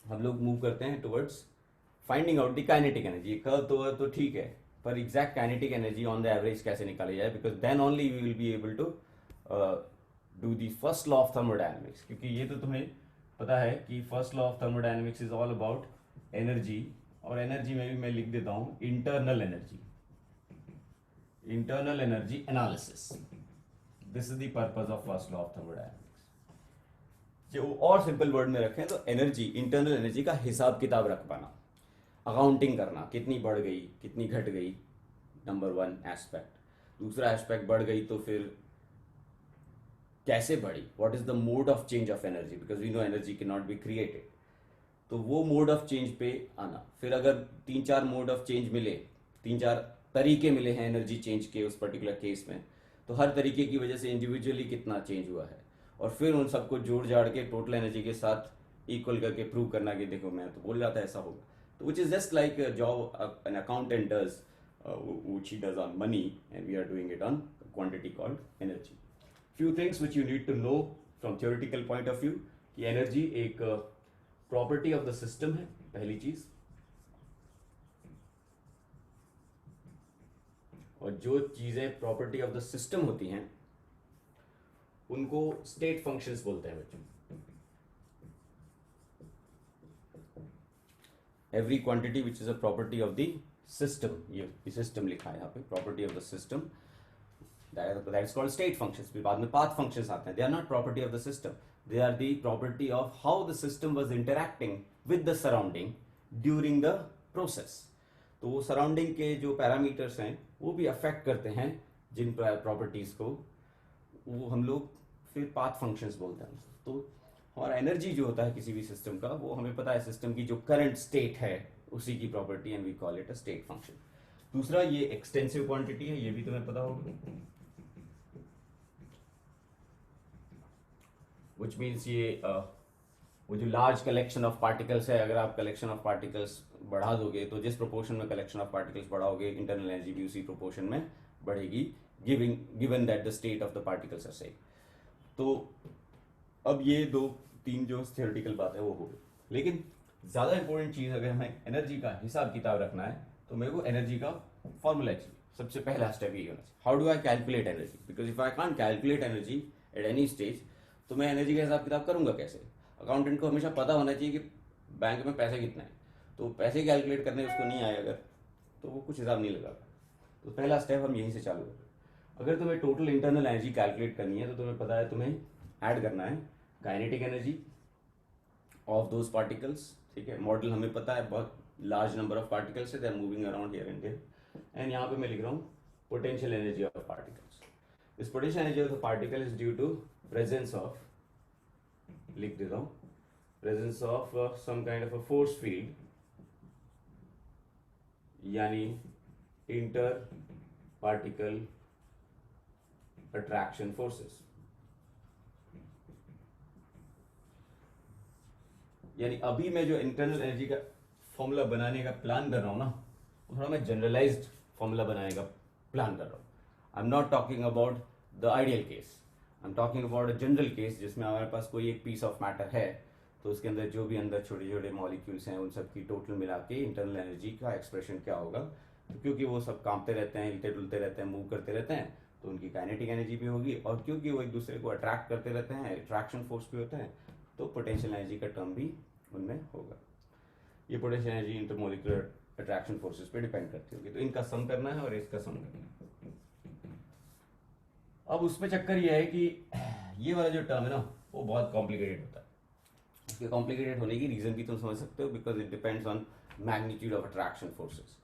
हम लोग मूव करते हैं towards finding out the kinetic energy. Curve तो ठीक है, पर exact kinetic energy on the average कैसे निकाली जाए, because then only we will be able to do the first law of thermodynamics. क्योंकि ये तो तुम्हें पता है कि first law of thermodynamics is all about energy, और एनर्जी में भी मैं लिख देता हूँ internal energy, internal energy analysis. This is the purpose of first law of thermodynamics. जो और सिंपल वर्ड में रखें तो एनर्जी, इंटरनल एनर्जी का हिसाब किताब रख पाना, अकाउंटिंग करना, कितनी बढ़ गई कितनी घट गई, नंबर वन एस्पेक्ट। दूसरा एस्पेक्ट, बढ़ गई तो फिर कैसे बढ़ी, what is the mode of change of energy, because we know energy can not be created. तो वो मोड ऑफ चेंज पे आना। फिर अगर तीन चार मोड ऑफ चेंज मिले, तीन चार तरीके मिले हैं एनर्जी चेंज के उस पर्टिकुलर केस में, तो हर तरीके की वजह से इंडिविजुअली कितना चेंज हुआ है, और फिर उन सबको जोड़ जाड़ के टोटल एनर्जी के साथ इक्वल करके प्रूव करना कि देखो मैं तो बोल रहा था ऐसा होगा। तो which is just like job an accountant does, which he does on money, and we are doing it on a quantity called energy. Few things which you need to know from theoretical point of view कि energy एक property of the system है, पहली चीज। और जो चीजें property of the system होती हैं उनको स्टेट फंक्शंस बोलते हैं बच्चों। Every quantity which is a property of the system, ये सिस्टम लिखा है यहाँ पे, property of the system, that is called state functions। फिर बाद में path functions आते हैं। they are not property of the system, they are the property of how the system was interacting with the surrounding during the process। तो वो surrounding के जो parameters हैं वो भी अफेक्ट करते हैं जिन प्रॉपर्टीज को, वो हम लोग फिर पाथ फंक्शंस बोलते हैं। तो और एनर्जी जो होता है किसी भी सिस्टम का, वो हमें पता है सिस्टम की जो करंट स्टेट है उसी की property, and we call it a state function. दूसरा, ये एक्सटेंसिव क्वांटिटी है, ये भी तुम्हें पता होगा, विच मीन्स ये वो जो लार्ज कलेक्शन ऑफ पार्टिकल्स है, अगर आप कलेक्शन ऑफ पार्टिकल्स बढ़ा दोगे तो जिस प्रोपोर्शन में कलेक्शन ऑफ पार्टिकल्स बढ़ाओगे इंटरनल एनर्जी भी उसी प्रोपोर्शन में बढ़ेगी, given that the state of the particles are same. तो अब ये दो तीन जो थियोरेटिकल बात है वो हो गई, लेकिन ज़्यादा इंपॉर्टेंट चीज़ अगर हमें एनर्जी का हिसाब किताब रखना है तो मेरे को एनर्जी का फॉर्मूला चाहिए। सबसे पहला स्टेप ये होना चाहिए, how do I calculate energy, because if I can't calculate energy at any stage तो मैं एनर्जी का हिसाब किताब करूंगा कैसे। अकाउंटेंट को हमेशा पता होना चाहिए कि बैंक में पैसा कितना है, तो पैसे कैलकुलेट करने उसको नहीं आए अगर, तो वो कुछ हिसाब नहीं लगा। तो पहला स्टेप हम यहीं से चालू करें। अगर तुम्हें टोटल इंटरनल एनर्जी कैलकुलेट करनी है तो तुम्हें पता है तुम्हें ऐड करना है kinetic energy of those particles. ठीक है, मॉडल हमें पता है बहुत लार्ज नंबर ऑफ पार्टिकल्स है, they are moving around here and there, and यहाँ पे मैं लिख रहा हूँ potential energy of particles. This potential energy of the particle is due to presence of, लिख देता हूँ, presence of some kind of a force field, यानी इंटर पार्टिकल अट्रैक्शन फोर्सेस। यानी अभी मैं जो इंटरनल एनर्जी का फॉर्मूला बनाने का प्लान कर रहा हूँ ना, वो थोड़ा मैं जनरलाइज्ड फॉर्मूला बनाने का प्लान कर रहा हूँ। आई am not talking about the ideal case, I am talking about a general case जिसमें हमारे पास कोई एक पीस ऑफ मैटर है, तो उसके अंदर जो भी अंदर छोटे छोटे मॉलिक्यूल्स हैं उन सब की टोटल मिला के इंटरनल एनर्जी का एक्सप्रेशन क्या होगा। तो क्योंकि वो सब कांपते रहते हैं, हिलते डुलते रहते हैं, मूव करते रहते हैं, तो उनकी काइनेटिक एनर्जी भी होगी, और क्योंकि वो एक दूसरे को अट्रैक्ट करते रहते हैं, अट्रैक्शन फोर्स भी होता है, तो पोटेंशियल एनर्जी का टर्म भी उनमें होगा। ये potential energy intermolecular attraction forces पे डिपेंड करती होगी। तो इनका सम करना है और इसका सम करना है। अब उसमें चक्कर ये है कि ये वाला जो टर्म है ना वो बहुत कॉम्प्लिकेटेड होता है। इसके कॉम्प्लिकेटेड होने की रीजन भी तुम समझ सकते हो, because it depends on magnitude of attraction forces.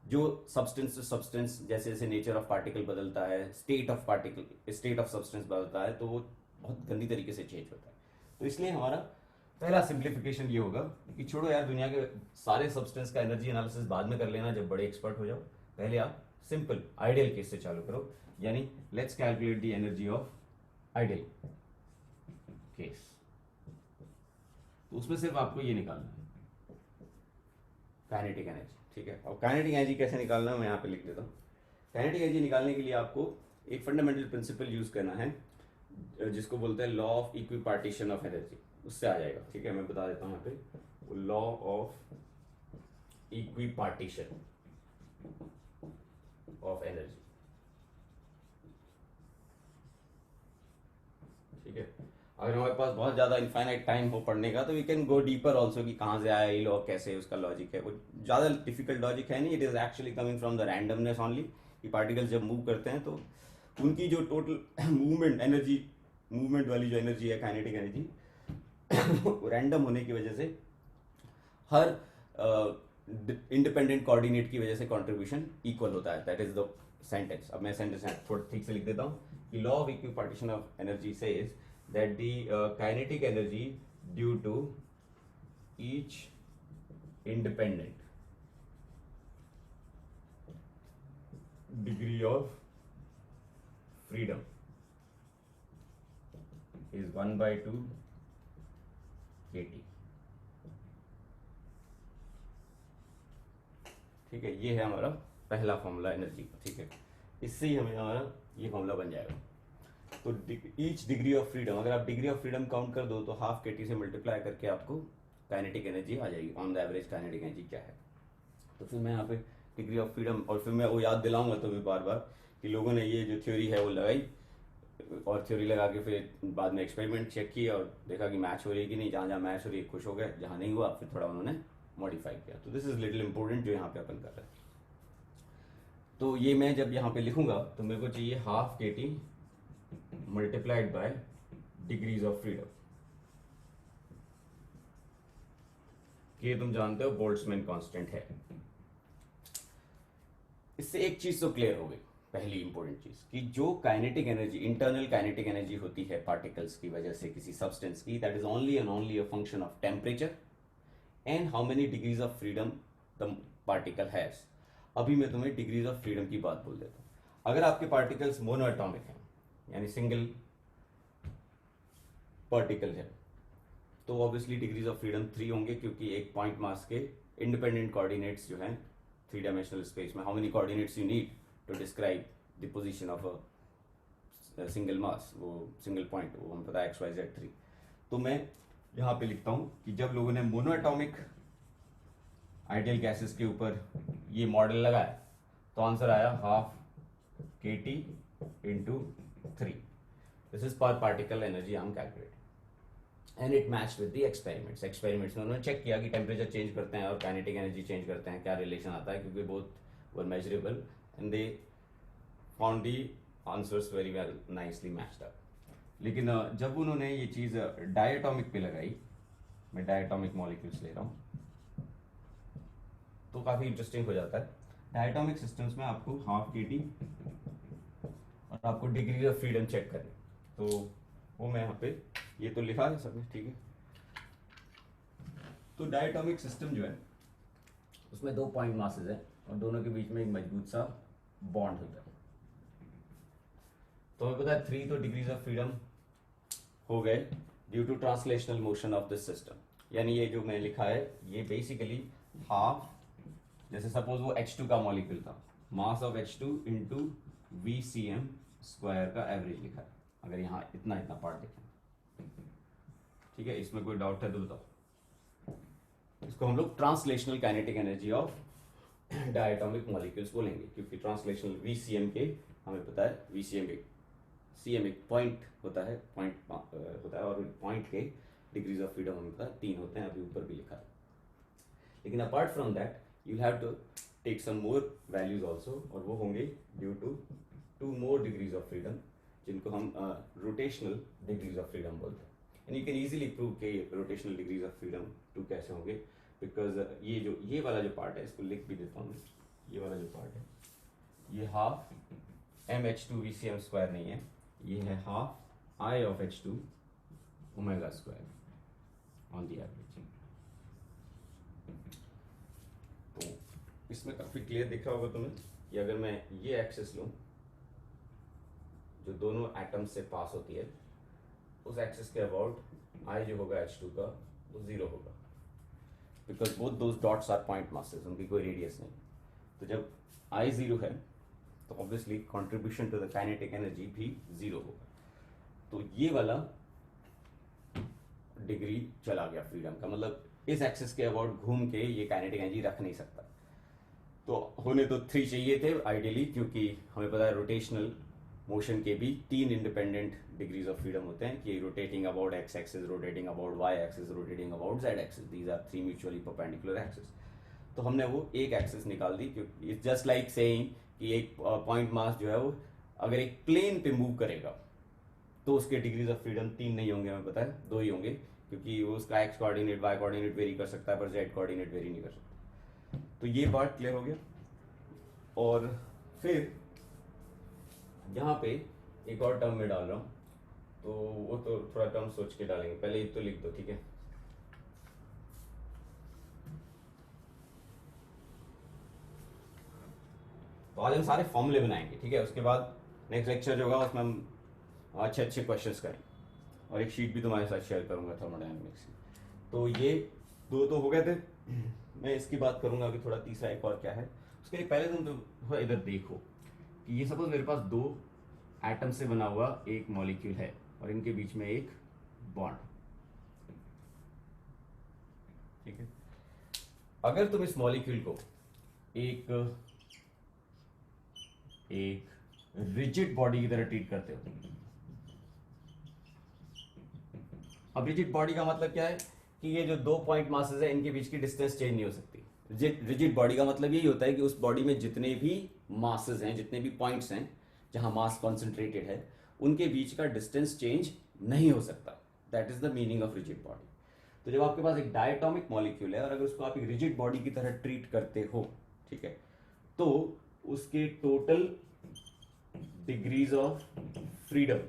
जो सब्सटेंस टू सब्सटेंस जैसे जैसे नेचर ऑफ पार्टिकल बदलता है, state of particle, state of substance बदलता है, तो वो बहुत गंदी तरीके से चेंज होता है। तो इसलिए हमारा पहला सिंप्लीफिकेशन ये होगा कि छोड़ो यार दुनिया के सारे सब्सटेंस का एनर्जी एनालिसिस बाद में कर लेना जब बड़े एक्सपर्ट हो जाओ, पहले आप सिंपल आइडियल केस से चालू करो। यानी let's calculate the energy of ideal case. तो उसमें सिर्फ आपको ये निकालना है काइनेटिक एनर्जी। ठीक है, और काइनेटिक एनर्जी कैसे निकालना है मैं यहाँ पे लिख देता हूँ। काइनेटिक एनर्जी निकालने के लिए आपको एक फंडामेंटल प्रिंसिपल यूज करना है जिसको बोलते हैं law of equipartition of energy, उससे आ जाएगा। ठीक है, मैं बता देता हूँ यहाँ पे law of equipartition of energy. ठीक है, अगर हमारे पास बहुत ज़्यादा इनफाइनाइट टाइम हो पढ़ने का तो we can go deeper also कि कहाँ से आया ये लॉ, कैसे उसका लॉजिक है। वो ज़्यादा डिफिकल्ट लॉजिक है नहीं, it is actually coming from the randomness only. कि पार्टिकल्स जब मूव करते हैं तो उनकी जो टोटल मूवमेंट एनर्जी, मूवमेंट वाली जो एनर्जी है, काइनेटिक एनर्जी, रैंडम होने की वजह से हर इंडिपेंडेंट कोऑर्डिनेट की वजह से कंट्रीब्यूशन इक्वल होता है। That is the sentence. अब मैं सेंटेंस थोड़ा ठीक से लिख देता हूँ कि law of equipartition of energy says that the kinetic energy due to each independent degree of freedom is 1/2 kT। ठीक है, ये है हमारा पहला फॉर्मूला एनर्जी का। ठीक है, इससे ही हमें हमारा ये फॉर्मूला बन जाएगा। तो ईच डिग्री ऑफ फ्रीडम, अगर आप डिग्री ऑफ फ्रीडम काउंट कर दो तो हाफ kT से मल्टीप्लाई करके आपको काइनेटिक एनर्जी आ जाएगी। On the average kinetic energy क्या है। तो फिर मैं यहाँ पे डिग्री ऑफ फ्रीडम, और फिर मैं वो याद दिलाऊंगा तो भी बार बार कि लोगों ने ये जो थ्योरी है वो लगाई, और थ्योरी लगा के फिर बाद में एक्सपेरिमेंट चेक किया और देखा कि मैच हो रही है कि नहीं। जहाँ जहाँ मैच हो रही है खुश हो गए, जहाँ नहीं हुआ फिर थोड़ा उन्होंने मॉडिफाई किया। तो दिस इज लिटिल इंपॉर्टेंट जो यहाँ पे अपन कर रहे हैं। तो ये मैं जब यहाँ पे लिखूंगा तो मेरे को चाहिए half kT multiplied by degrees of freedom. कि तुम जानते हो बोल्ट्जमैन कांस्टेंट है। इससे एक चीज तो क्लियर हो गई, पहली इंपॉर्टेंट चीज, कि जो kinetic energy, internal kinetic energy होती है पार्टिकल्स की वजह से किसी सब्सटेंस की, that is only and only a function of temperature and how many degrees of freedom the particle has. अभी मैं तुम्हें डिग्रीज ऑफ फ्रीडम की बात बोल देता हूँ। अगर आपके पार्टिकल्स मोनोएटॉमिक हैं, यानी सिंगल पार्टिकल है, तो ऑब्वियसली डिग्रीज ऑफ फ्रीडम 3 होंगे, क्योंकि एक पॉइंट मास के इंडिपेंडेंट कोऑर्डिनेट्स जो हैं 3 डायमेंशनल स्पेस में, how many coordinates you need to describe the position of a single mass, वो सिंगल पॉइंट, वो हमें पता है XYZ 3। तो मैं यहाँ पे लिखता हूँ कि जब लोगों ने मोनोएटॉमिक आइडियल गैसेस के ऊपर ये मॉडल लगाया तो आंसर आया half kT into 3। This is per particle energy I am calculating and it matched with the experiments. Experiments में उन्होंने चेक किया कि टेम्परेचर चेंज करते हैं और काइनेटिक एनर्जी चेंज करते हैं, क्या रिलेशन आता है, क्योंकि both were measurable and they found the answers very well nicely matched up. लेकिन जब उन्होंने ये चीज़ डायटोमिक पे लगाई, मैं डायटोमिक मॉलिक्यूल्स ले रहा हूँ, तो काफ़ी इंटरेस्टिंग हो जाता है। डायटोमिक सिस्टम्स में आपको हाफ kT और आपको डिग्री ऑफ फ्रीडम चेक करनी, तो वो मैं यहाँ पे, ये तो लिखा है सबने, ठीक है। तो डायटोमिक सिस्टम जो है उसमें 2 पॉइंट मासेस हैं और दोनों के बीच में एक मजबूत सा बॉन्ड होता है। तो हमें पता है 3 तो डिग्रीज ऑफ फ्रीडम हो गए due to translational motion of this system. यानी ये जो मैंने लिखा है ये बेसिकली हाफ, जैसे सपोज वो H2 का मॉलिक्यूल था, mass of H2 into VCM square का एवरेज लिखा है। अगर यहाँ इतना इतना पार्ट देखें, ठीक है, इसमें कोई डाउट है तो बताओ। इसको हम लोग translational kinetic energy of diatomic molecules बोलेंगे, क्योंकि ट्रांसलेशनल VCM के हमें पता है, VCM एक CM एक पॉइंट होता है, पॉइंट होता है, और पॉइंट के डिग्रीज ऑफ फ्रीडम हमें पता है 3 होते हैं, अभी ऊपर भी लिखा है। लेकिन apart from that you have to take some more values also, और वो होंगे due to 2 more degrees of freedom, जिनको हम रोटेशनल डिग्रीज ऑफ फ्रीडम बोलते हैं। And you can easily prove के रोटेशनल डिग्रीज ऑफ फ्रीडम 2 कैसे होंगे, बिकॉज ये वाला जो पार्ट है, इसको लिख भी देता हूँ। ये वाला जो पार्ट है, ये हाफ MH2 VCM स्क्वायर नहीं है, ये है half I of H2 omega square on the average. तो इसमें काफ़ी क्लियर दिखा होगा तुम्हें कि अगर मैं ये एक्सिस लूँ जो दोनों एटम्स से पास होती है, उस एक्सिस के अबाउट I जो होगा H2 का वो 0 होगा, because both those dots are point masses, उनकी कोई रेडियस नहीं। तो जब I 0 है तो obviously contribution to the kinetic energy भी 0 होगा। तो ये वाला डिग्री चला गया फ्रीडम का, मतलब इस एक्सिस के अबाउट घूम के ये काइनेटिक एनर्जी रख नहीं सकता। तो होने तो 3 चाहिए थे आइडियली, क्योंकि हमें पता है रोटेशनल मोशन के भी 3 इंडिपेंडेंट डिग्रीज ऑफ फ्रीडम होते हैं कि rotating about X axis, rotating about Y axis, rotating about Z axis, these are 3 mutually perpendicular axis. तो हमने वो एक एक्सिस निकाल दी, क्योंकि इट्स जस्ट लाइक सेइंग कि एक पॉइंट मास जो है वो अगर एक प्लेन पे मूव करेगा तो उसके डिग्रीज ऑफ फ्रीडम 3 नहीं होंगे, हमें पता है 2 ही होंगे, क्योंकि वो उसका X coordinate Y coordinate vary कर सकता है पर जेड कोऑर्डिनेट वेरी नहीं कर सकता। तो ये पार्ट क्लियर हो गया। और फिर यहाँ पे एक और टर्म में डाल रहा हूँ, तो वो तो थोड़ा टर्म सोच के डालेंगे, पहले ये तो लिख दो, ठीक है। तो आज हम सारे फॉर्मूले बनाएंगे, ठीक है। उसके बाद नेक्स्ट लेक्चर जो होगा उसमें हम अच्छे अच्छे क्वेश्चंस करेंगे, और एक शीट भी तुम्हारे साथ शेयर करूंगा थर्मोडायनेमिक्स की। तो ये 2 तो हो गए थे। मैं इसकी बात करूंगा अभी थोड़ा, तीसरा एक और क्या है उसके लिए। पहले तुम तो इधर देखो कि ये सपोज मेरे पास 2 एटम से बना हुआ एक मॉलिक्यूल है और इनके बीच में एक बॉन्ड, ठीक है। अगर तुम इस मॉलिक्यूल को एक रिजिड बॉडी की तरह ट्रीट करते हो, अब रिजिड बॉडी का मतलब क्या है कि ये जो 2 पॉइंट मासेस है इनके बीच की डिस्टेंस चेंज नहीं हो सकती। रिजिड बॉडी का मतलब यही होता है कि उस बॉडी में जितने भी मासेस हैं, जितने भी पॉइंट्स हैं जहां मास कॉन्सेंट्रेटेड है, उनके बीच का डिस्टेंस चेंज नहीं हो सकता। That is the meaning of rigid body. तो जब आपके पास एक डायटोमिक मॉलिक्यूल है और अगर उसको आप एक रिजिड बॉडी की तरह ट्रीट करते हो, ठीक है, तो उसके total degrees of freedom,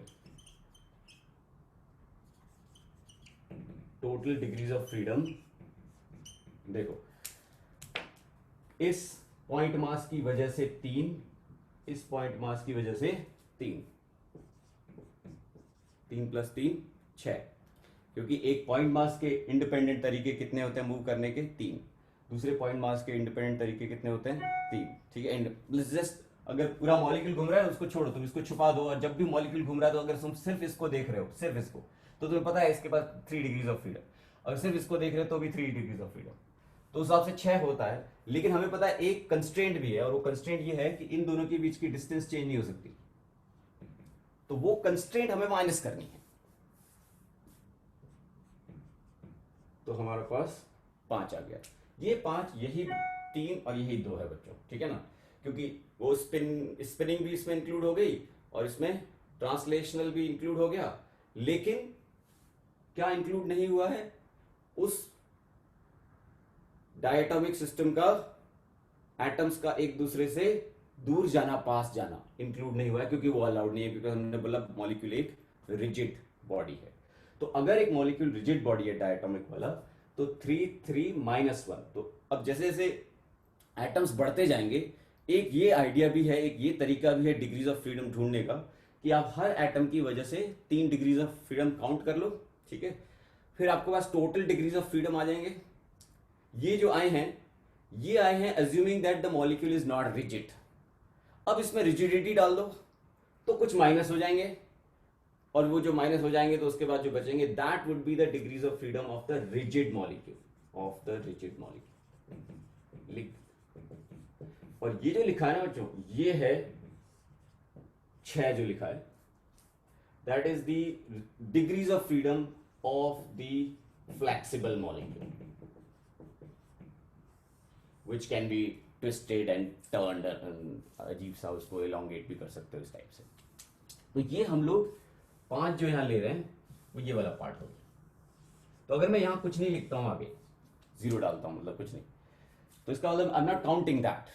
total degrees of freedom देखो, इस पॉइंट मास की वजह से 3, इस पॉइंट मास की वजह से 3, 3 + 3 6, क्योंकि एक पॉइंट मास के इंडिपेंडेंट तरीके कितने होते हैं मूव करने के? 3। दूसरे पॉइंट मास के इंडिपेंडेंट तरीके कितने होते हैं? 3, ठीक है। जस्ट अगर पूरा मॉलिक्यूल घूम रहा है उसको छोड़ो, तुम इसको छुपा दो, और जब भी मॉलिक्यूल घूम रहा है तो अगर तुम सिर्फ इसको देख रहे हो, सिर्फ इसको, तो तुम्हें पता है इसके पास 3 डिग्रीज ऑफ फ्रीडम, और सिर्फ इसको देख रहे हो तो भी 3 डिग्रीज ऑफ फ्रीडम, तो उस हिसाब से 6 होता है। लेकिन हमें पता है एक कंस्ट्रेंट भी है, और वो कंस्ट्रेंट ये है कि इन दोनों के बीच की डिस्टेंस चेंज नहीं हो सकती, तो वो कंस्ट्रेंट हमें माइनस करनी है। तो हमारे पास 5 आ गया। ये 5, यही 3 और यही 2 है बच्चों, ठीक है ना, क्योंकि वो स्पिनिंग भी इसमें इंक्लूड हो गई और इसमें ट्रांसलेशनल भी इंक्लूड हो गया। लेकिन क्या इंक्लूड नहीं हुआ है? उस डायटोमिक सिस्टम का एटम्स का एक दूसरे से दूर जाना, पास जाना इंक्लूड नहीं हुआ है, क्योंकि वो अलाउड नहीं है, क्योंकि हमने बोला मॉलिक्यूल एक रिजिड बॉडी है। तो अगर एक मॉलिक्यूल रिजिड बॉडी है डायटोमिक वाला, तो 3 3 -1। तो अब जैसे जैसे एटम्स बढ़ते जाएंगे, एक ये आइडिया भी है, एक ये तरीका भी है डिग्रीज ऑफ फ्रीडम ढूंढने का, कि आप हर एटम की वजह से 3 डिग्रीज ऑफ फ्रीडम काउंट कर लो, ठीक है। फिर आपके पास टोटल डिग्रीज ऑफ फ्रीडम आ जाएंगे। ये जो आए हैं, ये आए हैं assuming that the molecule is not rigid. अब इसमें रिजिडिटी डाल दो तो कुछ माइनस हो जाएंगे, और वो जो माइनस हो जाएंगे तो उसके बाद जो बचेंगे, that would be the degrees of freedom of the rigid molecule, of the rigid molecule. लिख, और ये जो लिखा है ना बच्चों, ये है 6 जो लिखा है, that is the degrees of freedom of the flexible molecule, which can be twisted and turned, अजीब सा उसको elongate भी कर सकते हो इस टाइप से। तो ये हम लोग 5 जो यहाँ ले रहे हैं वो ये वाला पार्ट हो गया। तो अगर मैं यहाँ कुछ नहीं लिखता हूँ, आगे 0 डालता हूँ, मतलब कुछ नहीं, तो इसका मतलब I am not counting that,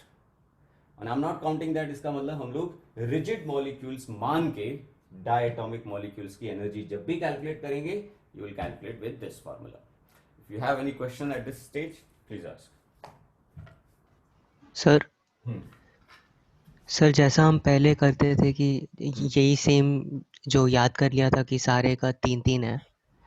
और I am not counting that इसका मतलब हम लोग रिजिड मॉलिक्यूल्स मान के डायटोमिक मॉलिक्यूल्स की एनर्जी जब भी कैलकुलेट करेंगे, you will calculate with this formula. If you have any question at this stage, please ask. Sir sir जैसा हम पहले करते थे कि यही सेम जो याद कर लिया था कि सारे का 3 है,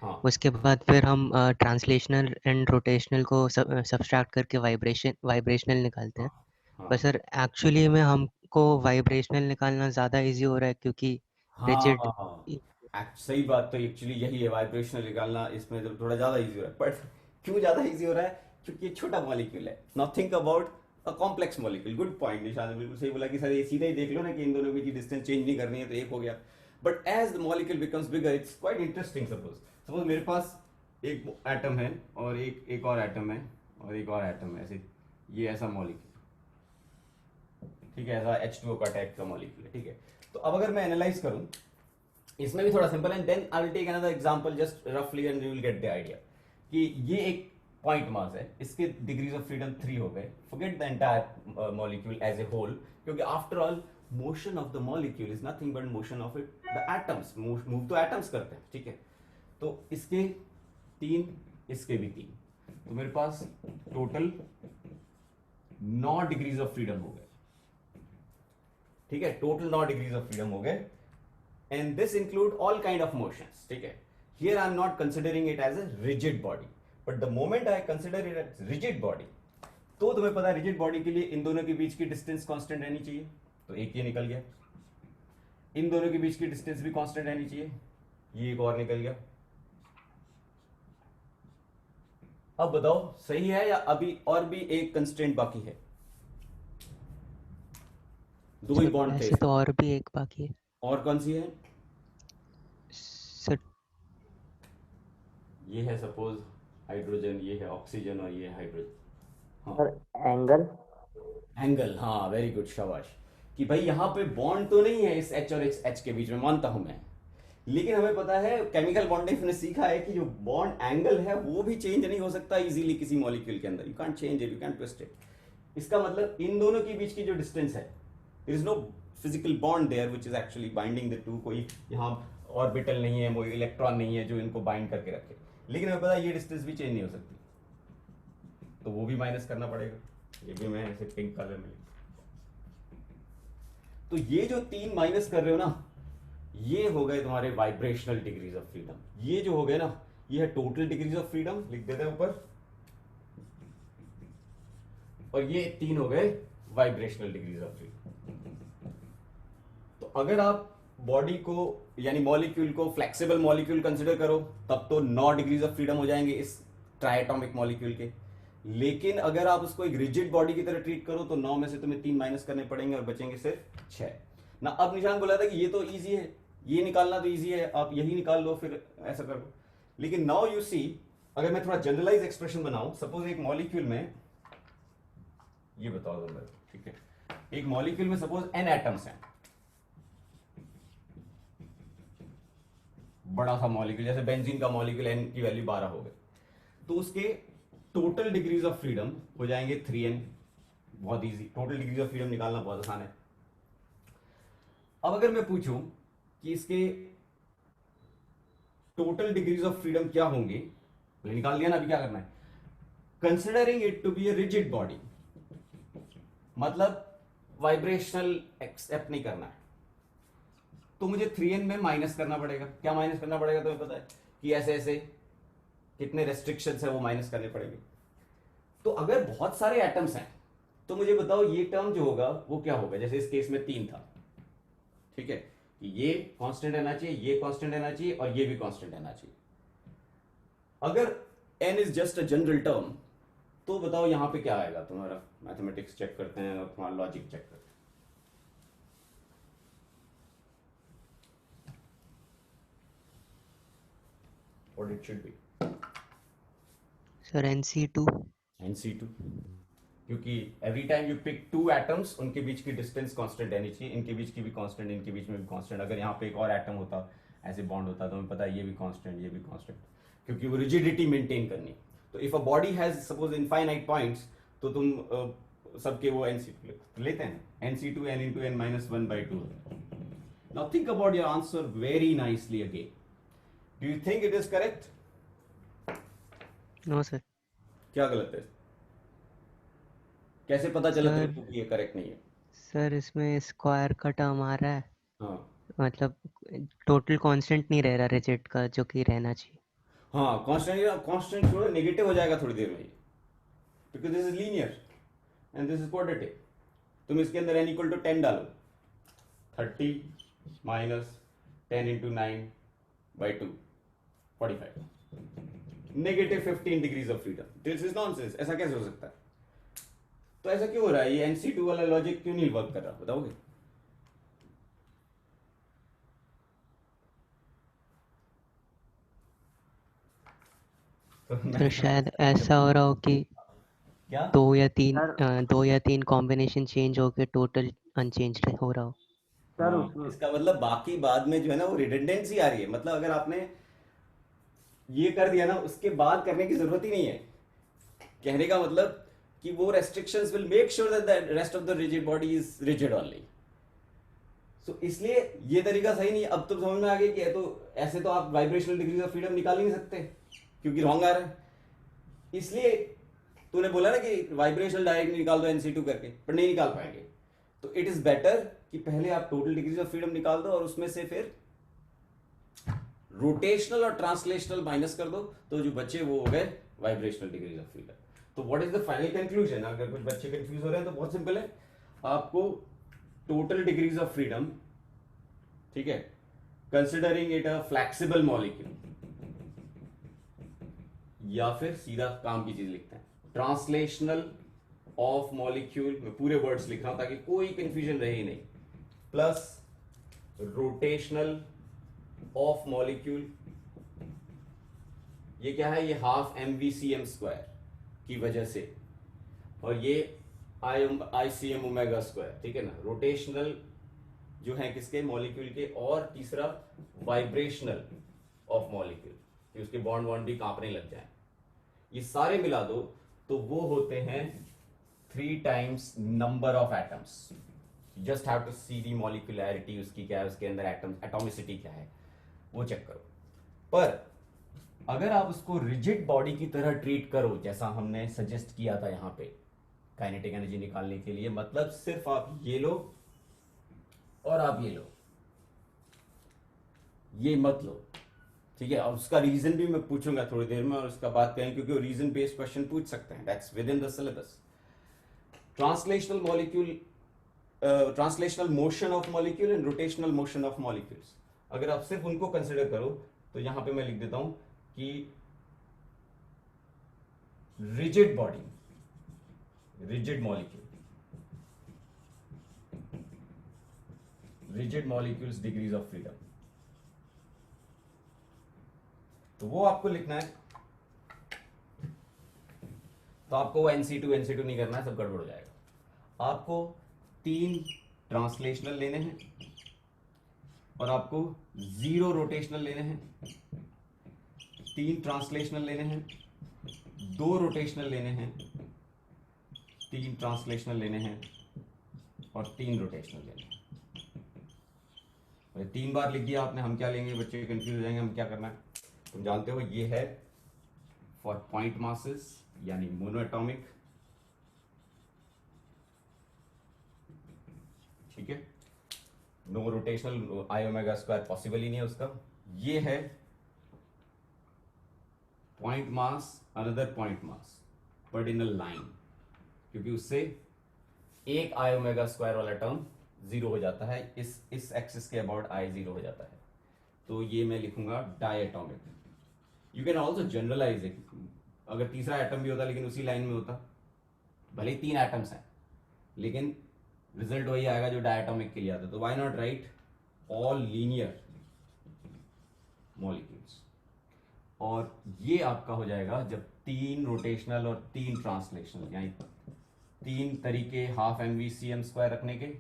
हाँ उसके बाद फिर हम ट्रांसलेशनल एंड रोटेशनल को सब्सट्रैक्ट करके वाइब्रेशनल निकालते हैं। हाँ पर सर एक्चुअली में हमको वाइब्रेशनल निकालना ज़्यादा इजी हो रहा है, क्योंकि रिजिड हाँ, सही बात। तो एक्चुअली यही है, वाइब्रेशनल निकालना इसमें तो थोड़ा ज्यादा इजी है, बट क्यों ज्यादा इजी हो रहा है? क्योंकि ये छोटा मॉलिक्यूल है. Now think about a complex molecule. Good point, निशान ने बिल्कुल सही बोला कि सर ये सीधा ही देख लो ना कि इन दोनों की डिस्टेंस चेंज नहीं करनी है तो एक हो गया. But as the molecule becomes bigger it's quite interesting. Suppose मेरे पास एक एटम है और एक और एटम है और एक और एटम है, ऐसे ये ऐसा मॉलिक्यूल, ठीक है, ऐसा H2O का टाइप का मॉलिक्यूल है, ठीक है. तो अब अगर मैं एनालाइज करूं, इसमें भी थोड़ा सिंपल है. Then I will take another example just रफली and you will get the idea कि ये एक पॉइंट मास है, इसके डिग्रीज ऑफ फ्रीडम 3 हो गए. Forget the entire molecule as a whole, क्योंकि after all motion of the molecule is nothing but motion of it the atoms. Move तो atoms करते हैं, ठीक है. तो इसके 3, इसके भी 3, तो मेरे पास टोटल 9 डिग्रीज ऑफ फ्रीडम हो गए, ठीक है. टोटल 9 डिग्रीज ऑफ फ्रीडम हो गए. And this include all kind of motions, ठीक है. Here I am not considering it as a rigid body, but the moment I consider it as rigid body, तो तुम्हें पता है रिजिड बॉडी के लिए इन दोनों के बीच की डिस्टेंस कांस्टेंट रहनी चाहिए. तो एक ये निकल गया. इन दोनों के बीच की डिस्टेंस भी कांस्टेंट रहनी चाहिए. ये एक और निकल गया. अब बताओ सही है या अभी और भी एक कंस्ट्रेंट बाकी है? दो ही सर बॉन्ड थे. ऐसे तो और भी एक बाकी है. और कौन सी है? सर ये है सपोज हाइड्रोजन, ये है ऑक्सीजन और ये है हाइड्रोजन. हाँ, और एंगल. एंगल, हाँ वेरी गुड, शाबाश. कि भाई यहाँ पे बॉन्ड तो नहीं है इस H और H के बीच में, मानता हूं मैं. लेकिन हमें पता है केमिकल बॉन्डिंग ने सीखा है कि जो बॉन्ड एंगल है वो भी चेंज नहीं हो सकता इजीली किसी मॉलिक्यूल के अंदर. You can't change it, you can't twist it. इसका मतलब इन दोनों के बीच की जो डिस्टेंस है, there is no physical bond there which is actually binding the two. कोई यहाँ ऑर्बिटल नहीं है, कोई इलेक्ट्रॉन नहीं है जो इनको बाइंड करके रखे. लेकिन हमें पता है ये डिस्टेंस भी चेंज नहीं हो सकती, तो वो भी माइनस करना पड़ेगा. ये भी मैं ऐसे पिंक कलर में. तो ये जो 3 माइनस कर रहे हो ना, ये हो गए तुम्हारे वाइब्रेशनल डिग्रीज ऑफ फ्रीडम. ये जो हो गए ना, ये है टोटल डिग्रीज ऑफ फ्रीडम, लिख देते हैं ऊपर. और ये 3 हो गए वाइब्रेशनल डिग्रीज ऑफ फ्रीडम. तो अगर आप बॉडी को यानी मॉलिक्यूल को फ्लेक्सिबल मॉलिक्यूल कंसिडर करो, तब तो 9 डिग्रीज ऑफ फ्रीडम हो जाएंगे इस ट्राइएटॉमिक मॉलिक्यूल के. लेकिन अगर आप उसको एक रिजिड बॉडी की तरह ट्रीट करो तो 9 में से तुम्हें 3 माइनस करने पड़ेंगे और बचेंगे सिर्फ 6 ना. अब निशान बोला था कि ये तो इजी है, ये निकालना तो इजी है, आप यही निकाल लो, फिर ऐसा कर लो. लेकिन नाउ यू सी, अगर मैं थोड़ा जनरलाइज एक्सप्रेशन बनाऊं, सपोज एक मॉलिक्यूल में, ये बताओ जरा, ठीक है, एक मॉलिक्यूल में सपोज n एटम्स हैं, बड़ा सा मॉलिक्यूल, जैसे बेंजीन का मॉलिक्यूल n की वैल्यू 12 हो गई, तो उसके टोटल डिग्रीज ऑफ फ्रीडम हो जाएंगे 3n. बहुत easy, total degrees of freedom निकालना बहुत आसान है. अब अगर मैं पूछूं कि इसके टोटल डिग्रीज ऑफ फ्रीडम क्या होंगे, तो निकाल दिया ना, अभी क्या करना है? Considering it to be a rigid body, मतलब वाइब्रेशनल एक्सेप्ट नहीं करना है, तो मुझे 3n में माइनस करना पड़ेगा. क्या माइनस करना पड़ेगा तुम्हें पता है कि ऐसे ऐसे कितने रेस्ट्रिक्शंस है वो माइनस करने पड़ेंगे. तो अगर बहुत सारे एटम्स हैं तो मुझे बताओ ये टर्म जो होगा वो क्या होगा. जैसे इस केस में 3 था, ठीक है, कि ये कांस्टेंट रहना चाहिए, ये कांस्टेंट रहना चाहिए और ये भी कांस्टेंट रहना चाहिए. अगर n is just a general term, तो बताओ यहां पे क्या आएगा. तुम्हारा मैथमेटिक्स चेक करते हैं और तुम्हारा लॉजिक चेक करते हैं. What it should be? Sir NC2. NC2, क्योंकि every time you pick 2 atoms, उनके बीच की डिस्टेंस कांस्टेंट रहनी चाहिए. इनके बीच की भी कांस्टेंट, इनके बीच में भी कांस्टेंट. अगर यहाँ पे एक और एटम होता, ऐसे बॉन्ड होता, तो हमें पता है ये भी कांस्टेंट, ये भी कांस्टेंट, क्योंकि वो रिजिडिटी मेंटेन करनी. तो if a body has suppose infinite points, तो तुम सबके वो NC2 लेते हैं. NC2 n into n minus 1/2. Now think about your answer very nicely again. Do you think it is correct? No sir. क्या गलत है? कैसे पता चला तेरे सर को कि ये करेक्ट नहीं है? सर इसमें स्क्वायर का टर्म आ रहा है, हाँ मतलब टोटल कांस्टेंट नहीं रह रहा रिजिड का, जो कि रहना चाहिए. हाँ, कांस्टेंट, कांस्टेंट थोड़ा नेगेटिव हो जाएगा थोड़ी देर में, because this is linear and this is quadratic. तुम इसके अंदर n इक्वल टू 10 डालो, 30 minus 10 into 9/2, 45. -15 degrees of freedom. This is nonsense, ऐसा कैसे हो सकता है? तो ऐसा क्यों हो रहा है? ये NC2 वाला लॉजिक क्यों नहीं वर्क कर रहा, बताओगे? तो सर शायद ऐसा हो रहा हो कि क्या? दो या तीन कॉम्बिनेशन चेंज होके टोटल अनचेंज हो रहा हो। सर हाँ, इसका मतलब बाकी बाद में जो है ना वो रिडंडेंसी आ रही है। मतलब अगर आपने ये कर दिया ना, उसके बाद करने की जरूरत ही नहीं है। कहने का मतलब कि वो restrictions will make sure that the rest of the rigid body is rigid only. So इसलिए ये तरीका सही नहीं है। अब तो समझ में आ गया कि तो ऐसे तो आप वाइब्रेशनल डिग्रीज ऑफ फ्रीडम निकाल ही नहीं सकते क्योंकि रॉन्ग आ रहा है। इसलिए तूने बोला ना कि वाइब्रेशनल डायरेक्ट निकाल दो NC2 करके, पर नहीं निकाल पाएंगे। तो इट इज बेटर कि पहले आप टोटल डिग्रीज ऑफ फ्रीडम निकाल दो और उसमें से फिर रोटेशनल और ट्रांसलेशनल माइनस कर दो, तो जो बच्चे वो हो गए वाइब्रेशनल डिग्रीज ऑफ फ्रीडम। तो what is the final conclusion? अगर कुछ बच्चे कंफ्यूज हो रहे हैं तो बहुत सिंपल है, आपको टोटल डिग्रीज ऑफ फ्रीडम, ठीक है, considering it a flexible molecule, या फिर सीधा काम की चीज लिखते हैं ट्रांसलेशनल ऑफ मॉलिक्यूल। मैं पूरे वर्ड्स लिख रहा हूं ताकि कोई कंफ्यूजन रहे ही नहीं, प्लस रोटेशनल ऑफ मॉलिक्यूल। ये क्या है? ये हाफ MVCM² की वजह से, और ये ICM ओमेगा स्क्वायर, ठीक है ना। रोटेशनल जो है किसके? मॉलिक्यूल के। और तीसरा वाइब्रेशनल ऑफ मॉलिक्यूल, कि उसके बॉन्ड भी कांपने लग जाए। ये सारे मिला दो तो वो होते हैं 3 times number of atoms. Just have to see the molecularity, उसकी क्या है, उसके अंदर एटम एटॉमिसिटी क्या है वो चेक करो। पर अगर आप उसको रिजिड बॉडी की तरह ट्रीट करो, जैसा हमने सजेस्ट किया था यहां पे काइनेटिक एनर्जी निकालने के लिए, मतलब सिर्फ आप ये लो और आप ये लो, ये मत लो, ठीक है। और उसका रीजन भी मैं पूछूंगा थोड़ी देर में, और उसका बात करें, क्योंकि रीजन बेस्ड क्वेश्चन पूछ सकते हैं, that's with in the syllabus. Translational molecule, translational motion of molecule and rotational motion of molecules, अगर आप सिर्फ उनको कंसिडर करो तो यहां पे मैं लिख देता हूं कि rigid body, rigid molecule, rigid molecules degrees of freedom, तो वो आपको लिखना है। तो आपको वो NC2 नहीं करना है, सब गड़बड़ हो जाएगा। आपको 3 ट्रांसलेशनल लेने हैं और आपको 0 रोटेशनल लेने हैं, 3 ट्रांसलेशनल लेने हैं, 2 रोटेशनल लेने हैं, 3 ट्रांसलेशनल लेने हैं और 3 रोटेशनल लेने हैं। 3 बार लिख दिया आपने। हम क्या लेंगे? बच्चे कंफ्यूज हो जाएंगे, हम क्या करना है। तुम जानते हो ये है फॉर पॉइंट मासेस, यानी मोनोएटॉमिक, ठीक है। No rotational, I omega square possible ही नहीं है उसका। ये है point mass, another point mass, but in a line, क्योंकि उससे एक I ओमेगा स्क्वायर वाला टर्म 0 हो जाता है, इस एक्सिस के अबाउट I 0 हो जाता है। तो ये मैं लिखूंगा diatomic. You can also generalise it, अगर तीसरा एटम भी होता लेकिन उसी लाइन में होता, भले ही 3 एटम्स हैं लेकिन रिजल्ट वही आएगा जो डायटोमिक के लिए आता है। तो why not right all linear molecules. और ये आपका हो जाएगा जब 3 रोटेशनल और 3 ट्रांसलेशनल, यानी 3 तरीके हाफ MVCM² रखने के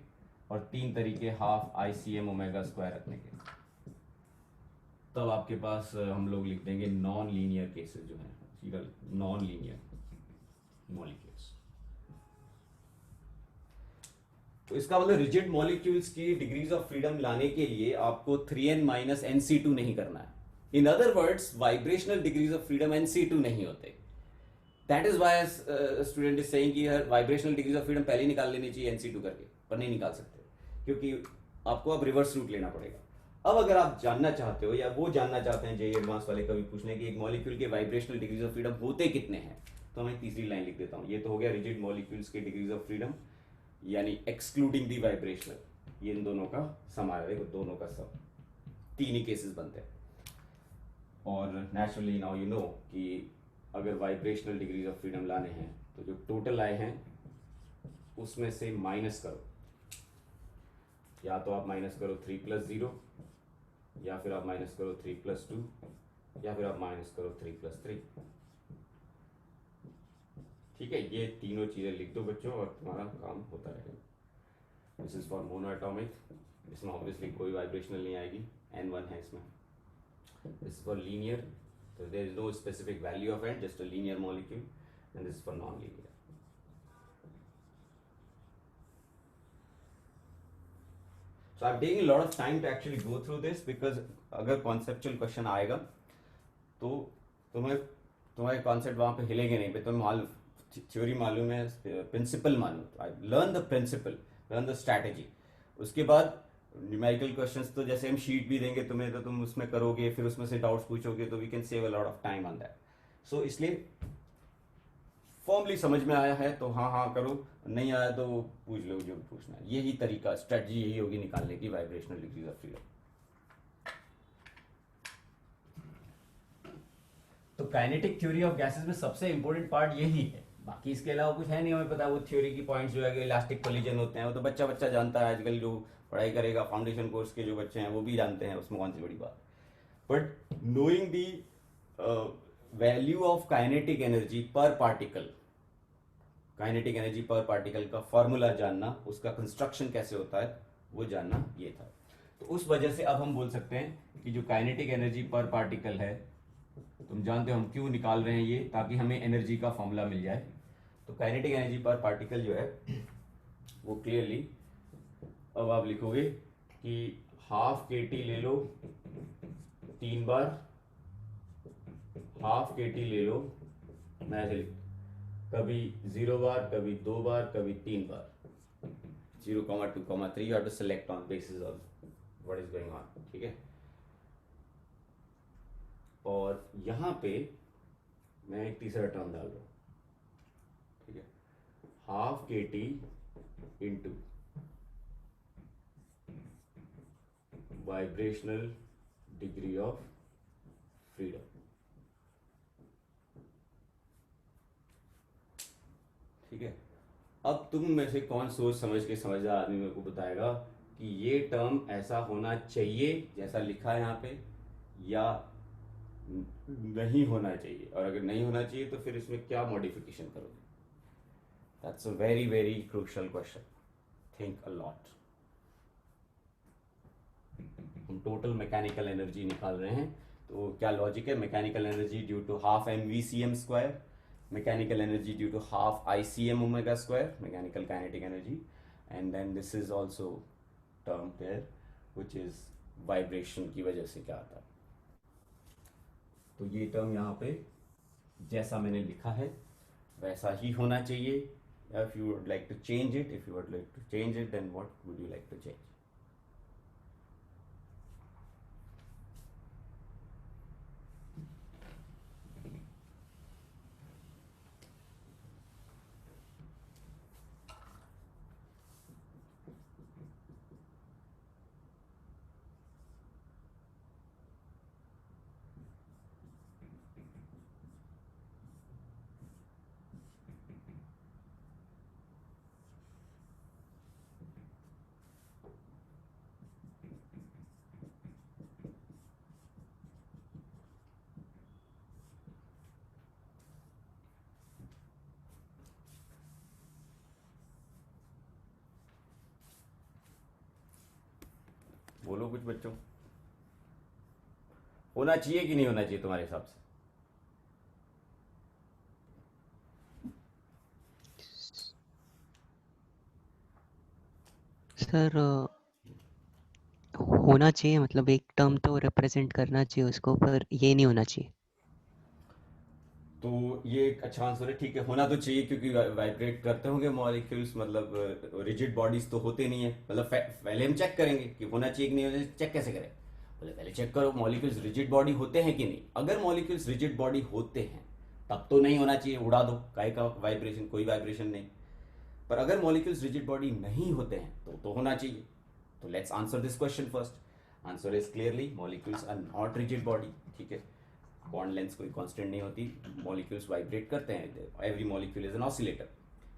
और 3 तरीके हाफ ICM ओमेगा स्क्वायर रखने के, तब आपके पास हम लोग लिख देंगे नॉन लीनियर केसेस जो हैं, नॉन लीनियर मॉलिक्यूल्स। तो इसका मतलब रिजिड मॉलिक्यूल्स की डिग्रीज ऑफ फ्रीडम लाने के लिए आपको 3n माइनस NC2 नहीं करना है। In other words, vibrational degrees of freedom NC2 नहीं होते। That is why student is saying कि वाइब्रेशनल डिग्रीज ऑफ फ्रीडम पहले ही निकाल लेनी चाहिए NC2 करके, पर नहीं निकाल सकते क्योंकि आपको अब रिवर्स रूट लेना पड़ेगा। अब अगर आप जानना चाहते हो या वो जानना चाहते हैं, JEE एडवांस वाले कभी पूछने कि एक मॉलिक्यूल के वाइब्रेशनल डिग्रीज ऑफ फ्रीडम होते कितने हैं, तो मैं तीसरी लाइन लिख देता हूं। ये तो हो गया रिजिड मॉलिक्यूल्स के डिग्रीज ऑफ फ्रीडम, यानी एक्सक्लूडिंग दी वाइब्रेशनल, ये इन दोनों का समाया, देखो दोनों का सब, 3 ही केसेस बनते हैं। और नेचुरली नाउ यू नो कि अगर वाइब्रेशनल डिग्रीज ऑफ फ्रीडम लाने हैं तो जो टोटल आए हैं उसमें से माइनस करो, या तो आप माइनस करो 3+0, या फिर आप माइनस करो 3+2, या फिर आप माइनस करो 3+3। ठीक है, ये तीनों चीजें लिख दो बच्चों और तुम्हारा काम होता रहेगा। This is for mono atomic, इसमें ऑब्वियसली कोई वाइब्रेशनल नहीं आएगी, N1 है इसमें। This for linear, so there is no specific value of it, just a linear molecule, and this is for non-linear. So I'm taking a lot of time to actually go through this because अगर conceptual question आएगा तो तुम्हारे concept वहाँ पे हिलेंगे नहीं, पे तुम्हें मालूम थ्योरी मालूम है, प्रिंसिपल मालूम, learn the principle, learn the strategy. उसके बाद न्यूमेरिकल क्वेश्चंस तो जैसे हम शीट भी देंगे तुम्हें तो तुम उसमें करोगे, फिर उसमें से डाउट्स पूछोगे, तो we can save a lot of time on that. So इसलिए फॉर्मली समझ में आया है तो हाँ हाँ करो, नहीं आया तो पूछ लो जो पूछना है। यही तरीका, स्ट्रेटजी यही होगी निकालने की वाइब्रेशनल डिग्रीज ऑफ फ्रीडम। तो काइनेटिक थ्योरी ऑफ गैसेस में सबसे इंपॉर्टेंट पार्ट यही है, बाकी इसके अलावा कुछ है नहीं हमें पता। वो थ्योरी की पॉइंट्स जो है इलास्टिक कोलिजन होते हैं, वो तो बच्चा बच्चा जानता है, आजकल जो पढ़ाई करेगा फाउंडेशन कोर्स के जो बच्चे हैं वो भी जानते हैं, उसमें कौन सी बड़ी बात। But knowing the value of kinetic energy पर पार्टिकल, काइनेटिक एनर्जी पर पार्टिकल का फॉर्मूला जानना, उसका कंस्ट्रक्शन कैसे होता है वो जानना, ये था। तो उस वजह से अब हम बोल सकते हैं कि जो काइनेटिक एनर्जी पर पार्टिकल है, तुम जानते हो हम क्यों निकाल रहे हैं ये, ताकि हमें एनर्जी का फॉर्मूला मिल जाए। तो काइनेटिक एनर्जी पर पार्टिकल जो है वो क्लियरली अब आप लिखोगे कि हाफ KT ले लो 3 बार, हाफ KT ले लो, मैं ऐसे लिख, कभी 0 बार, कभी 2 बार, कभी 3 बार, 0,2,3, you have to select on basis of what is going on, ठीक है। और यहाँ पे मैं एक तीसरा टर्म डाल रहा हूँ, ठीक है, half KT into vibrational degree of freedom. ठीक है, अब तुम में से कौन सोच समझ के समझदार आदमी मेरे को बताएगा कि ये टर्म ऐसा होना चाहिए जैसा लिखा है यहाँ पे, या नहीं होना चाहिए, और अगर नहीं होना चाहिए तो फिर इसमें क्या मॉडिफिकेशन करोगे। That's a very very crucial question, think a lot. हम टोटल मैकेनिकल एनर्जी निकाल रहे हैं, तो क्या लॉजिक है, mechanical energy due to half mvcm², mechanical energy due to half ICM ω², mechanical kinetic energy, and then this is also term there which is vibration की वजह से क्या आता है। तो ये टर्म यहाँ पे जैसा मैंने लिखा है वैसा ही होना चाहिए। If you would like to change it, if you would like to change it, then what would you like to change. बोलो कुछ बच्चों, होना चाहिए कि नहीं होना चाहिए तुम्हारे हिसाब से। सर होना चाहिए, मतलब एक टर्म तो रिप्रेजेंट करना चाहिए उसको, पर ये नहीं होना चाहिए। तो ये एक अच्छा आंसर है, ठीक है, होना तो चाहिए क्योंकि वाइब्रेट करते होंगे मॉलिक्यूल्स, मतलब रिजिड बॉडीज तो होते नहीं है। मतलब पहले हम चेक करेंगे कि होना चाहिए कि नहीं होना चाहिए, चेक कैसे करें, बोले पहले चेक करो मॉलिक्यूल्स रिजिड बॉडी होते हैं कि नहीं। अगर मॉलिक्यूल्स रिजिड बॉडी होते हैं तब तो नहीं होना चाहिए, उड़ा दो, काय का वाइब्रेशन, कोई वाइब्रेशन नहीं। पर अगर मॉलिक्यूल्स रिजिड बॉडी नहीं होते हैं तो होना चाहिए। तो let's answer this question first. Answer is clearly molecules are not rigid body, ठीक है। बॉन्ड लेंथ कोई कांस्टेंट नहीं होती, मॉलिक्यूल्स वाइब्रेट करते हैं, every molecule is an oscillator.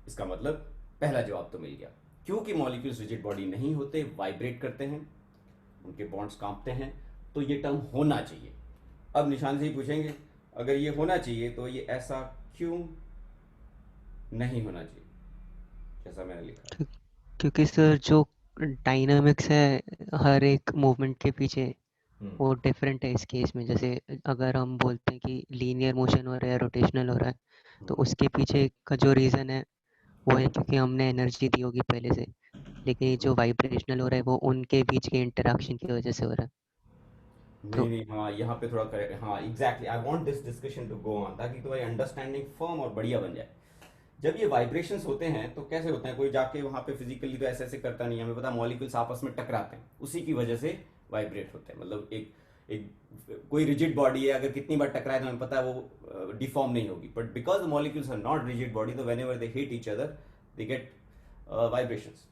इसका मतलब पहला जवाब तो मिल गया। क्योंकि मॉलिक्यूल्स रिजिड बॉडी नहीं होते, वाइब्रेट करते हैं, उनके बॉन्ड्स कांपते हैं, तो ये टर्म होना चाहिए। अब निशान से ही पूछेंगे, अगर ये होना चाहिए तो ये ऐसा क्यों नहीं होना चाहिए, जैसा मैंने लिखा। क्यों- क्योंकि सर जो डायनामिक्स है हर एक मूवमेंट के पीछे हम्म वो डिफरेंट है इस केस में। जैसे अगर हम बोलते हैं कि लीनियर मोशन हो रहा है, रोटेशनल हो रहा है, तो हम्म उसके पीछे का जो रीज़न है वो है क्योंकि हमने एनर्जी दी होगी पहले से। लेकिन ये जो वाइब्रेशनल हो रहा है वो उनके बीच के इंटरेक्शन की वजह से हो रहा है। नहीं तो नहीं, हाँ यहाँ पे थोड़ा करेक्ट, हाँ exactly, I want this discussion to go on ताकि तुम्हारी अंडरस्टैंडिंग फर्म और बढ़िया बन जाए। जब ये वाइब्रेशंस होते हैं तो कैसे होते हैं, कोई जाके वहां पे फिजिकली तो ऐसे ऐसे करता नहीं है, हमें पता मॉलिक्यूल्स आपस में टकराते हैं, उसी की वजह से वाइब्रेट होते हैं। मतलब एक कोई रिजिड बॉडी है, अगर कितनी बार टकराए तो हमें पता है वो डिफॉर्म नहीं होगी, but because the molecules are not rigid body, तो whenever they hit each other they get vibrations.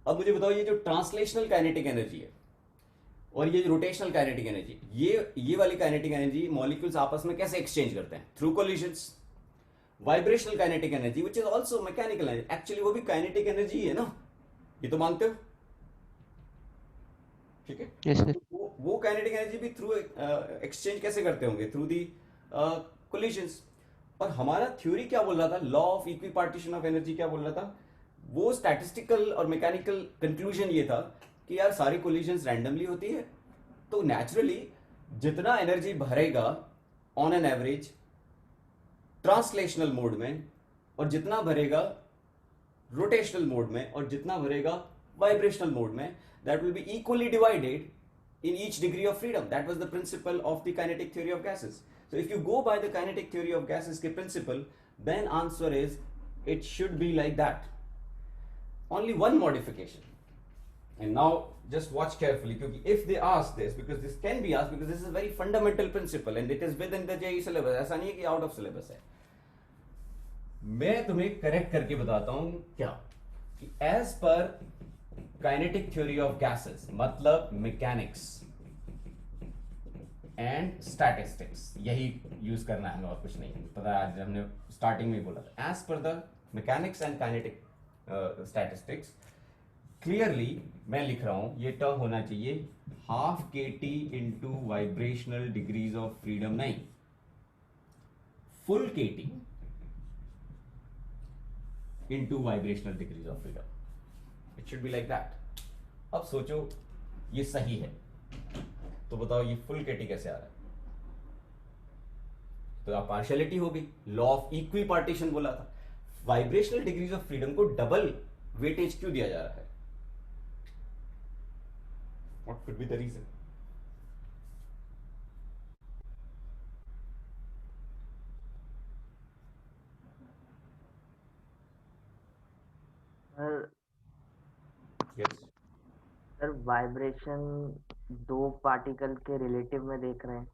अब मुझे बताओ, ये जो ट्रांसलेशनल काइनेटिक एनर्जी है और ये रोटेशनल काइनेटिक एनर्जी, ये वाली काइनेटिक एनर्जी मॉलिक्यूल्स आपस में कैसे एक्सचेंज करते हैं? Through collisions. Vibrational kinetic energy which is also mechanical energy, actually वो भी काइनेटिक एनर्जी है ना, ये तो मानते हो, ठीक है। Yes sir. तो वो काइनेटिक एनर्जी भी थ्रू एक्सचेंज कैसे करते होंगे? Through the collisions. और हमारा थ्योरी क्या बोल रहा था, law of equi partition of energy क्या बोल रहा था? वो स्टैटिस्टिकल और मैकेनिकल कंक्लूजन ये था कि यार सारी कोलिजंस रैंडमली होती है, तो नेचुरली जितना एनर्जी भरेगा on an average translational mode में, और जितना भरेगा रोटेशनल मोड में, और जितना भरेगा वाइब्रेशनल मोड में, that will be equally divided in each degree of freedom. That was the principle of the kinetic theory of gases. So if you go by the kinetic theory of gases के principle, then answer is it should be like that. Only one modification. And now just watch carefully, because if they ask this, because this can be asked, because this is a very fundamental principle and it is within the JEE syllabus, ऐसा नहीं है कि out of syllabus है। मैं तुम्हें correct करके बताता हूं क्या, कि एज पर काइनेटिक थ्योरी ऑफ गैसेस, मतलब मैकेनिक्स एंड स्टैटिस्टिक्स, यही यूज करना है, और कुछ नहीं पता। आज हमने स्टार्टिंग में बोला था, एज पर the mechanics and kinetic statistics, clearly मैं लिख रहा हूं, ये टर्म होना चाहिए half K T into vibrational degrees of freedom, नहीं फुल के T into vibrational degrees of freedom. It should be like that. अब सोचो ये सही है, तो बताओ ये फुल के टी कैसे आ रहा है? तो आप पार्शियलिटी हो गई, लॉ ऑफ इक्वी पार्टीशन बोला था। वाइब्रेशनल डिग्रीज ऑफ फ्रीडम को डबल वेटेज क्यों दिया जा रहा है? What could be the reason? Sir yes. Sir vibration दो पार्टिकल के रिलेटिव में देख रहे हैं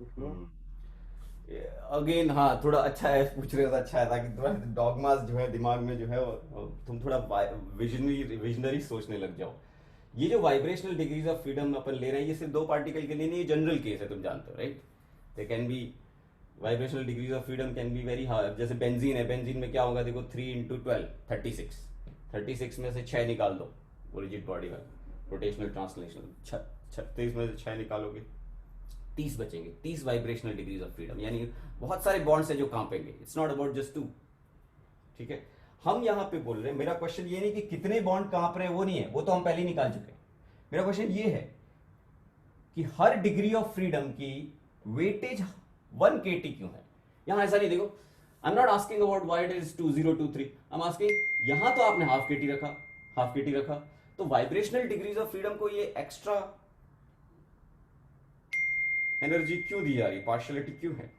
इसलिए। अगेन हाँ, थोड़ा अच्छा है पूछ रहे हो, तो अच्छा है, ताकि थोड़ा डॉगमास जो है दिमाग में जो है तुम थोड़ा विजनरी सोचने लग जाओ। ये जो वाइब्रेशनल डिग्रीज ऑफ फ्रीडम अपन ले रहे हैं, ये सिर्फ दो पार्टिकल के लिए नहीं, जनरल केस है, तुम जानते हो right. They can be vibrational degrees of freedom can be very high. जैसे बेंजीन है, बेंजीन में क्या होगा देखो, 3 इंटू 12 36, 36 में से 6 निकाल दो, रिजिड बॉडी में रोटेशनल ट्रांसलेशनल 36 में से 6 निकालोगे, 30 बचेंगे, 30 वाइब्रेशनल डिग्रीज ऑफ फ्रीडम, यानी बहुत सारे बॉन्ड्स हैं जो कांपेंगे। इट्स नॉट अबाउट जस्ट 2, ठीक है। हम यहां पे बोल रहे हैं, मेरा क्वेश्चन ये नहीं कि कितने बॉन्ड कांप रहे हैं, वो नहीं है, वो तो हम पहले ही निकाल चुके हैं। मेरा क्वेश्चन ये है कि हर डिग्री ऑफ फ्रीडम की वेटेज 1 kT क्यों है? यहां ऐसा नहीं, देखो आई am not asking about why it is 2023, I am asking यहां तो आपने हाफ kT रखा, हाफ kT रखा, तो वाइब्रेशनल डिग्रीज ऑफ फ्रीडम को ये एक्स्ट्रा एनर्जी क्यों दी जा रही, पार्शियलिटी क्यों है?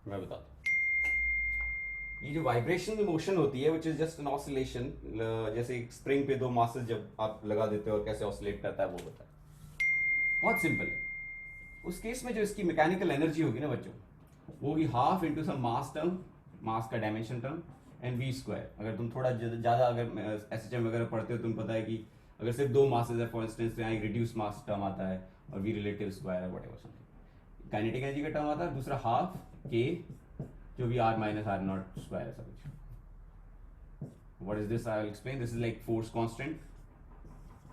मैं बताता हूं। ये जो वाइब्रेशन मोशन होती है which is just an oscillation, जैसे एक स्प्रिंग पे दो मासेस जब आप लगा देते हो और कैसे ऑसिलेट करता है वो होता है, बहुत सिंपल है। उस केस में जो इसकी मैकेनिकल एनर्जी होगी ना बच्चों, वो होगी half into some mass term, mass का dimension term, and V square. अगर तुम थोड़ा ज्यादा अगर एसएचएम वगैरह पढ़ते हो, तुम पता है कि अगर सिर्फ दो मासेस है फॉर इंस्टेंस, तो यहाँ एक रिड्यूस मास टर्म आता है और वी रिलेटिव स्क्वायर है व्हाटएवर समथिंग, काइनेटिक एनर्जी का टर्म आता है, दूसरा हाफ के जो भी R minus R naught square है सब कुछ. What is this? I will explain. This is like force constant.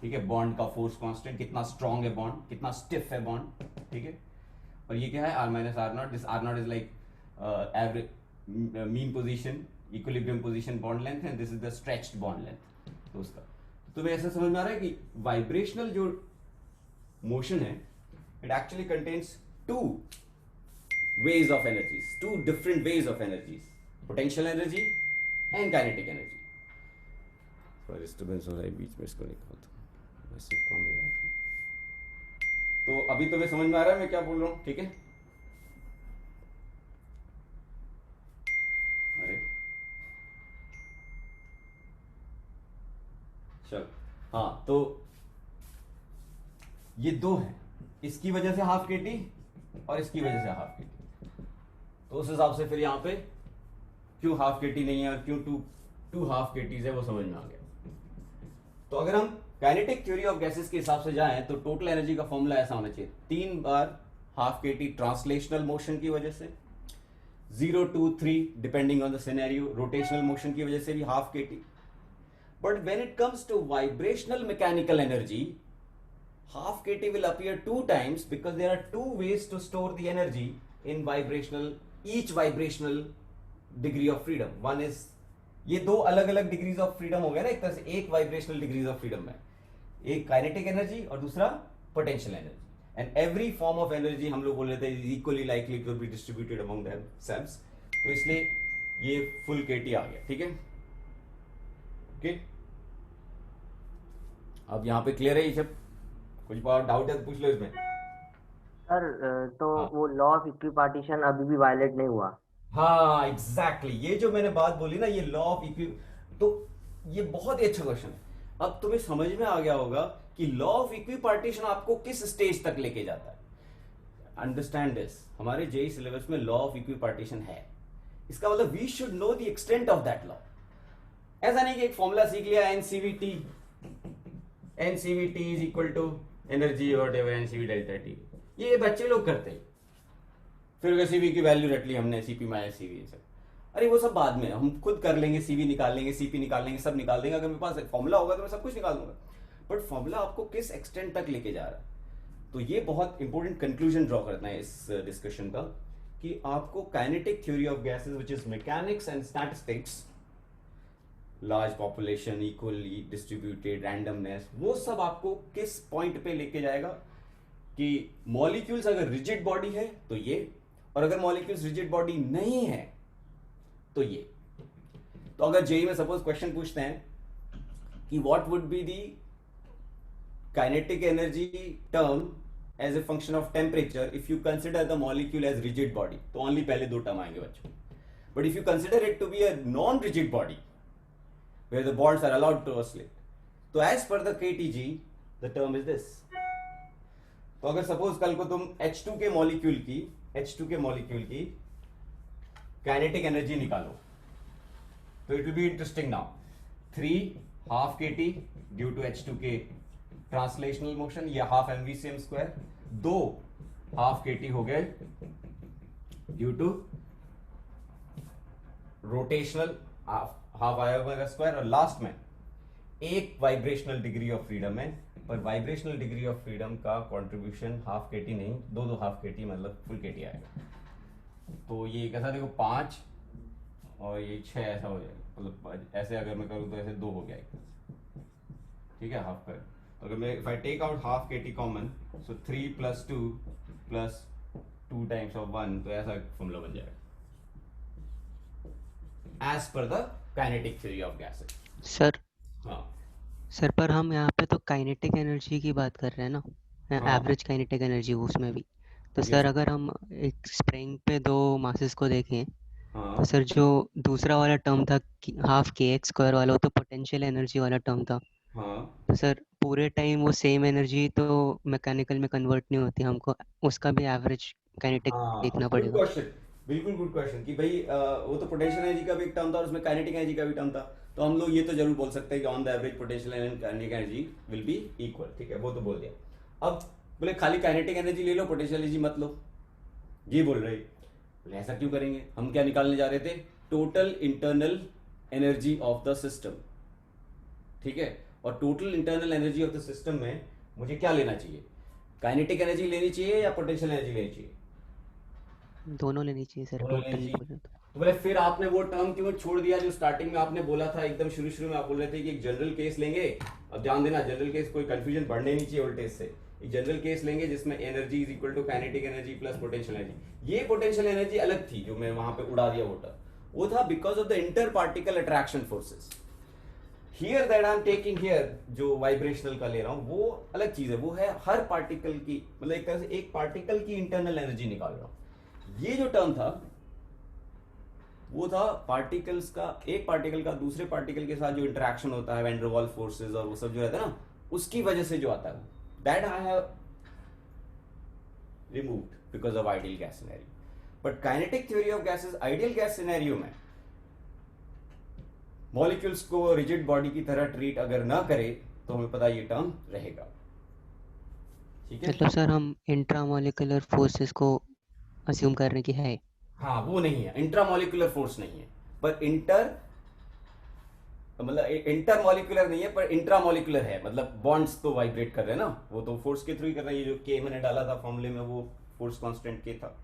ठीक है, बॉन्ड का फोर्स कांस्टेंट, कितना स्ट्रांग है बॉन्ड, कितना स्टिफ है बॉन्ड. ठीक है, और ये क्या है? R minus R naught. This R naught is like average mean position, equilibrium position bond length, and this is the stretched bond length. तो उसका तुम्हें ऐसा समझ में आ रहा है कि वाइब्रेशनल जो मोशन है, it actually contains two ways of energies, two different ways of energies, potential energy and kinetic energy. थोड़ा डिस्टर्बेंस हो रहा है बीच में, इसको निकालता हूँ, मैसेज कौन दे रहा है. तो अभी तुम्हें समझ में आ रहा है मैं क्या बोल रहा हूँ? ठीक है, अरे चल, हाँ, तो ये दो है, इसकी वजह से हाफ के टी और इसकी वजह से हाफ के टी. तो उस हिसाब से फिर यहाँ पे क्यों हाफ के टी नहीं है और क्यों टू हाफ के टीज है वो समझ में आ गया. तो अगर हम काइनेटिक थ्योरी ऑफ गैसेस के हिसाब से जाएं तो टोटल एनर्जी का फॉर्मूला ऐसा होना चाहिए, 3 बार half K T translational motion की वजह से, 0 2 3 depending on the scenario, rotational motion की वजह से भी half K T. But when it comes to vibrational mechanical energy, half kT will appear 2 times because there are 2 ways to store the energy in vibrational, each vibrational degree of freedom. One is, ये दो अलग अलग degrees of freedom हो गया ना, एक तरह से एक वाइब्रेशनल डिग्रीज ऑफ फ्रीडम है, एक काइनेटिक एनर्जी और दूसरा potential energy. And every form of energy हम लोग बोल रहे थे is equally likely to be distributed among themselves. तो इसलिए ये फुल केटी आ गया. ठीक है, ओके, अब यहाँ पे क्लियर है ये सब? कुछ डाउट है तो पूछ लो इसमें. सर तो हाँ. वो लॉ ऑफ इक्विपार्टीशन अभी भी वायलेट नहीं हुआ? हाँ एग्जैक्टली, ये जो मैंने बात बोली ना, ये लॉ ऑफ इक्वी, तो ये बहुत ही अच्छा क्वेश्चन है. अब तुम्हें समझ में आ गया होगा कि लॉ ऑफ इक्विपार्टीशन आपको किस स्टेज तक लेके जाता है. अंडरस्टैंड दिस, हमारे जेई सिलेबस में लॉ ऑफ इक्विपार्टीशन है. इसका मतलब we should know the extent of that law. ऐसा नहीं कि एक फॉर्मूला सीख लिया NCVT, NCVT is equal to energy whatever NCV delta T, ये बच्चे लोग करते हैं. फिर सीवी की वैल्यू रट ली हमने, सीपी माइनस सीवी सब. अरे वो सब बाद में, हम खुद कर लेंगे, सीवी निकाल लेंगे, सीपी निकाल लेंगे, सब निकाल देंगे. अगर मेरे पास फॉर्मूला होगा तो मैं सब कुछ निकाल दूंगा. बट फॉर्मूला आपको किस एक्सटेंट तक लेके जा रहा है, तो ये बहुत इंपॉर्टेंट कंक्लूजन ड्रॉ करना है इस डिस्कशन का, कि आपको kinetic theory of gases which is mechanics and statistics, large population, equally distributed, randomness, वो सब आपको किस पॉइंट पे लेके जाएगा कि मॉलिक्यूल्स अगर रिजिड बॉडी है तो ये, और अगर मॉलिक्यूल्स रिजिड बॉडी नहीं है तो ये. तो अगर जेई में सपोज क्वेश्चन पूछते हैं कि what would be the kinetic energy term as a function of temperature if you consider the molecule as rigid body, तो ओनली पहले दो टर्म आएंगे बच्चों. But if you consider it to be a non rigid body where the bonds are allowed to oscillate, तो as per the KTG the term is this. तो अगर suppose कल को तुम H2 के मॉलिक्यूल की काइनेटिक एनर्जी निकालो, तो it will be interesting. Now 3 half KT due to H2 के ट्रांसलेशनल मोशन, ये half MVCM square, 2 half KT हो गए ड्यू टू रोटेशनल हाफ आया स्क्वायर, और लास्ट में एक वाइब्रेशनल डिग्री ऑफ फ्रीडम है. पर वाइब्रेशनल डिग्री ऑफ फ्रीडम का कंट्रीब्यूशन हाफ केटी नहीं, दो हाफ केटी मतलब फुल केटी आएगा. तो ये कैसा देखो 5 और ये 6 ऐसा हो जाएगा. मतलब ऐसे अगर मैं करूँ तो ऐसे 2 हो गया एक. ठीक है, हाफ कर. तो अगर मैं if I take out half KT common, so 3 + 2 + 2 times of 1, तो ऐसा फॉर्मूला बन जाएगा as per the kinetic theory of gases. Sir हाँ सर पर हम यहाँ पे तो काइनेटिक एनर्जी की बात कर रहे हैं ना, हाँ एवरेज काइनेटिक एनर्जी उसमें भी. तो yes. सर अगर हम एक स्प्रिंग पे 2 मासेस को देखें, हाँ तो सर जो दूसरा वाला टर्म था हाफ kx² वाला, वो तो पोटेंशियल एनर्जी वाला टर्म था. हाँ तो सर पूरे टाइम वो सेम एनर्जी तो मैकेनिकल में कन्वर्ट नहीं होती, हमको उसका भी एवरेज काइनेटिक देखना गुड पड़ेगा. क्वेश्चन, बिल्कुल गुड क्वेश्चन कि भाई वो तो पोटेंशियल एनर्जी का भी एक टर्म था और उसमें काइनेटिक एनर्जी का भी टर्म था. तो हम लोग ये तो जरूर बोल सकते हैं कि on the average potential and kinetic energy will be equal, ठीक है, वो तो बोल दिया। अब बोले खाली काइनेटिक एनर्जी ले लो, पोटेंशियल एनर्जी मत लो, ये बोल रहे। बोले ऐसा क्यों करेंगे, हम क्या निकालने जा रहे थे, total internal energy of the system, ठीक है। और total internal energy of the system में मुझे क्या लेना चाहिए, काइनेटिक एनर्जी लेनी चाहिए या पोटेंशियल एनर्जी लेनी चाहिए, दोनों लेनी चाहिए सर, दोनों लेनी टोटल चाहिए। बोले तो। तो बोले फिर आपने वो टर्म क्यों छोड़ दिया जो स्टार्टिंग में आपने बोला था, एकदम शुरू शुरू में आप बोल रहे थे कि एक जनरल केस लेंगे। अब ध्यान देना, जनरल केस कोई कंफ्यूजन बढ़ने नहीं चाहिए वोल्टेज से। एक जनरल केस लेंगे जिसमें energy is equal to kinetic energy plus potential energy. ये पोटेंशियल एनर्जी अलग थी जो मैं वहां पे उड़ा दिया वो टर्म, वो था because of the inter particle attraction forces. Here that I am taking here जो वाइब्रेशनल का ले रहा हूं वो अलग चीज है, वो है हर पार्टिकल की, मतलब एक तरह से एक पार्टिकल की इंटरनल एनर्जी निकाल रहा हूं। ये जो टर्म था वो था पार्टिकल्स का, एक पार्टिकल का दूसरे पार्टिकल के साथ जो इंटरेक्शन होता है, वैन डर वाल्स फोर्सेस और वो सब जो रहता है ना, उसकी वजह से जो आता है, that I have removed because of ideal gas scenario. But kinetic theory of gases, ideal gas scenario में मॉलिक्यूल्स को रिजिड बॉडी की तरह ट्रीट अगर ना करे तो हमें पता ये टर्म रहेगा, ठीक है। मतलब सर हम इंट्रामोलिकुलर फोर्सेस को अज्यूम कर रहे हैं कि है। हाँ वो नहीं है, इंट्रामोलिकुलर फोर्स नहीं है, पर मतलब इंटरमोलिकुलर नहीं है पर इंट्रामोलिकुलर है, मतलब बॉन्ड्स तो वाइब्रेट कर रहे हैं ना, वो तो फोर्स के थ्रू ही कर रहे हैं। ये जो के मैंने डाला था फॉर्मूले में वो फोर्स कांस्टेंट के था,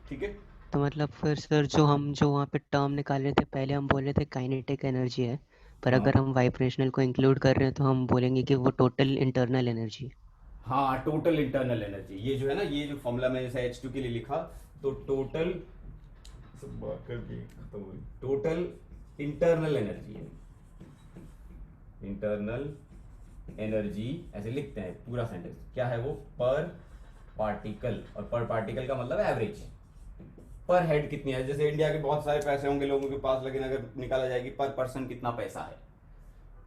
ठीक है। तो मतलब फिर सर जो वहाँ पे टर्म निकाले थे पहले, हम बोले थे काइनेटिक एनर्जी है, पर हाँ अगर हम वाइब्रेशनल को इंक्लूड कर रहे हैं तो हम बोलेंगे कि वो टोटल इंटरनल एनर्जी। हाँ, टोटल इंटरनल एनर्जी, ये जो है ना, ये जो फॉर्मूला में जैसे H2 के लिए लिखा, तो टोटल टोटल इंटरनल एनर्जी है, इंटरनल एनर्जी ऐसे लिखते हैं पूरा सेंटेंस, क्या है वो, पर पार्टिकल, और पर पार्टिकल का मतलब एवरेज, पर हेड कितनी है। जैसे इंडिया के बहुत सारे पैसे होंगे लोगों के पास, लेकिन अगर निकाला जाएगी पर पर्सन कितना पैसा है,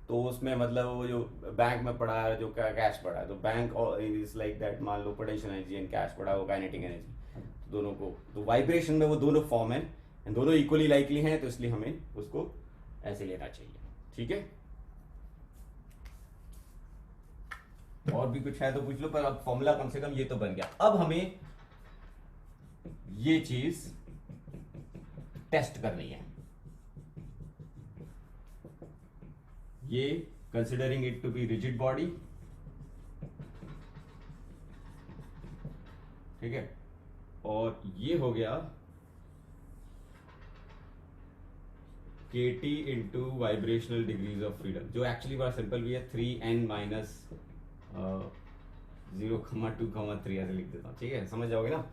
तो उसमें मतलब वो जो बैंक में पड़ा है, जो कैश पड़ा है, तो बैंक इज लाइक दैट, मान low potential energy and cash पड़ा है, वो काइनेटिक एनर्जी, दोनों को, तो वाइब्रेशन में वो दोनों फॉर्म है, दोनों इक्वली लाइकली हैं, तो इसलिए हमें उसको ऐसे लेना चाहिए, ठीक है। और भी कुछ है तो पूछ लो, पर अब फॉर्मूला कम से कम ये तो बन गया। अब हमें ये चीज टेस्ट करनी है, ये considering it to be rigid body, ठीक है, और ये हो गया KT into vibrational degrees of freedom, जो एक्चुअली बड़ा सिंपल भी है, 3n माइनस 0,2,3 ऐसे लिख देता हूं, ठीक है, समझ जाओगे ना।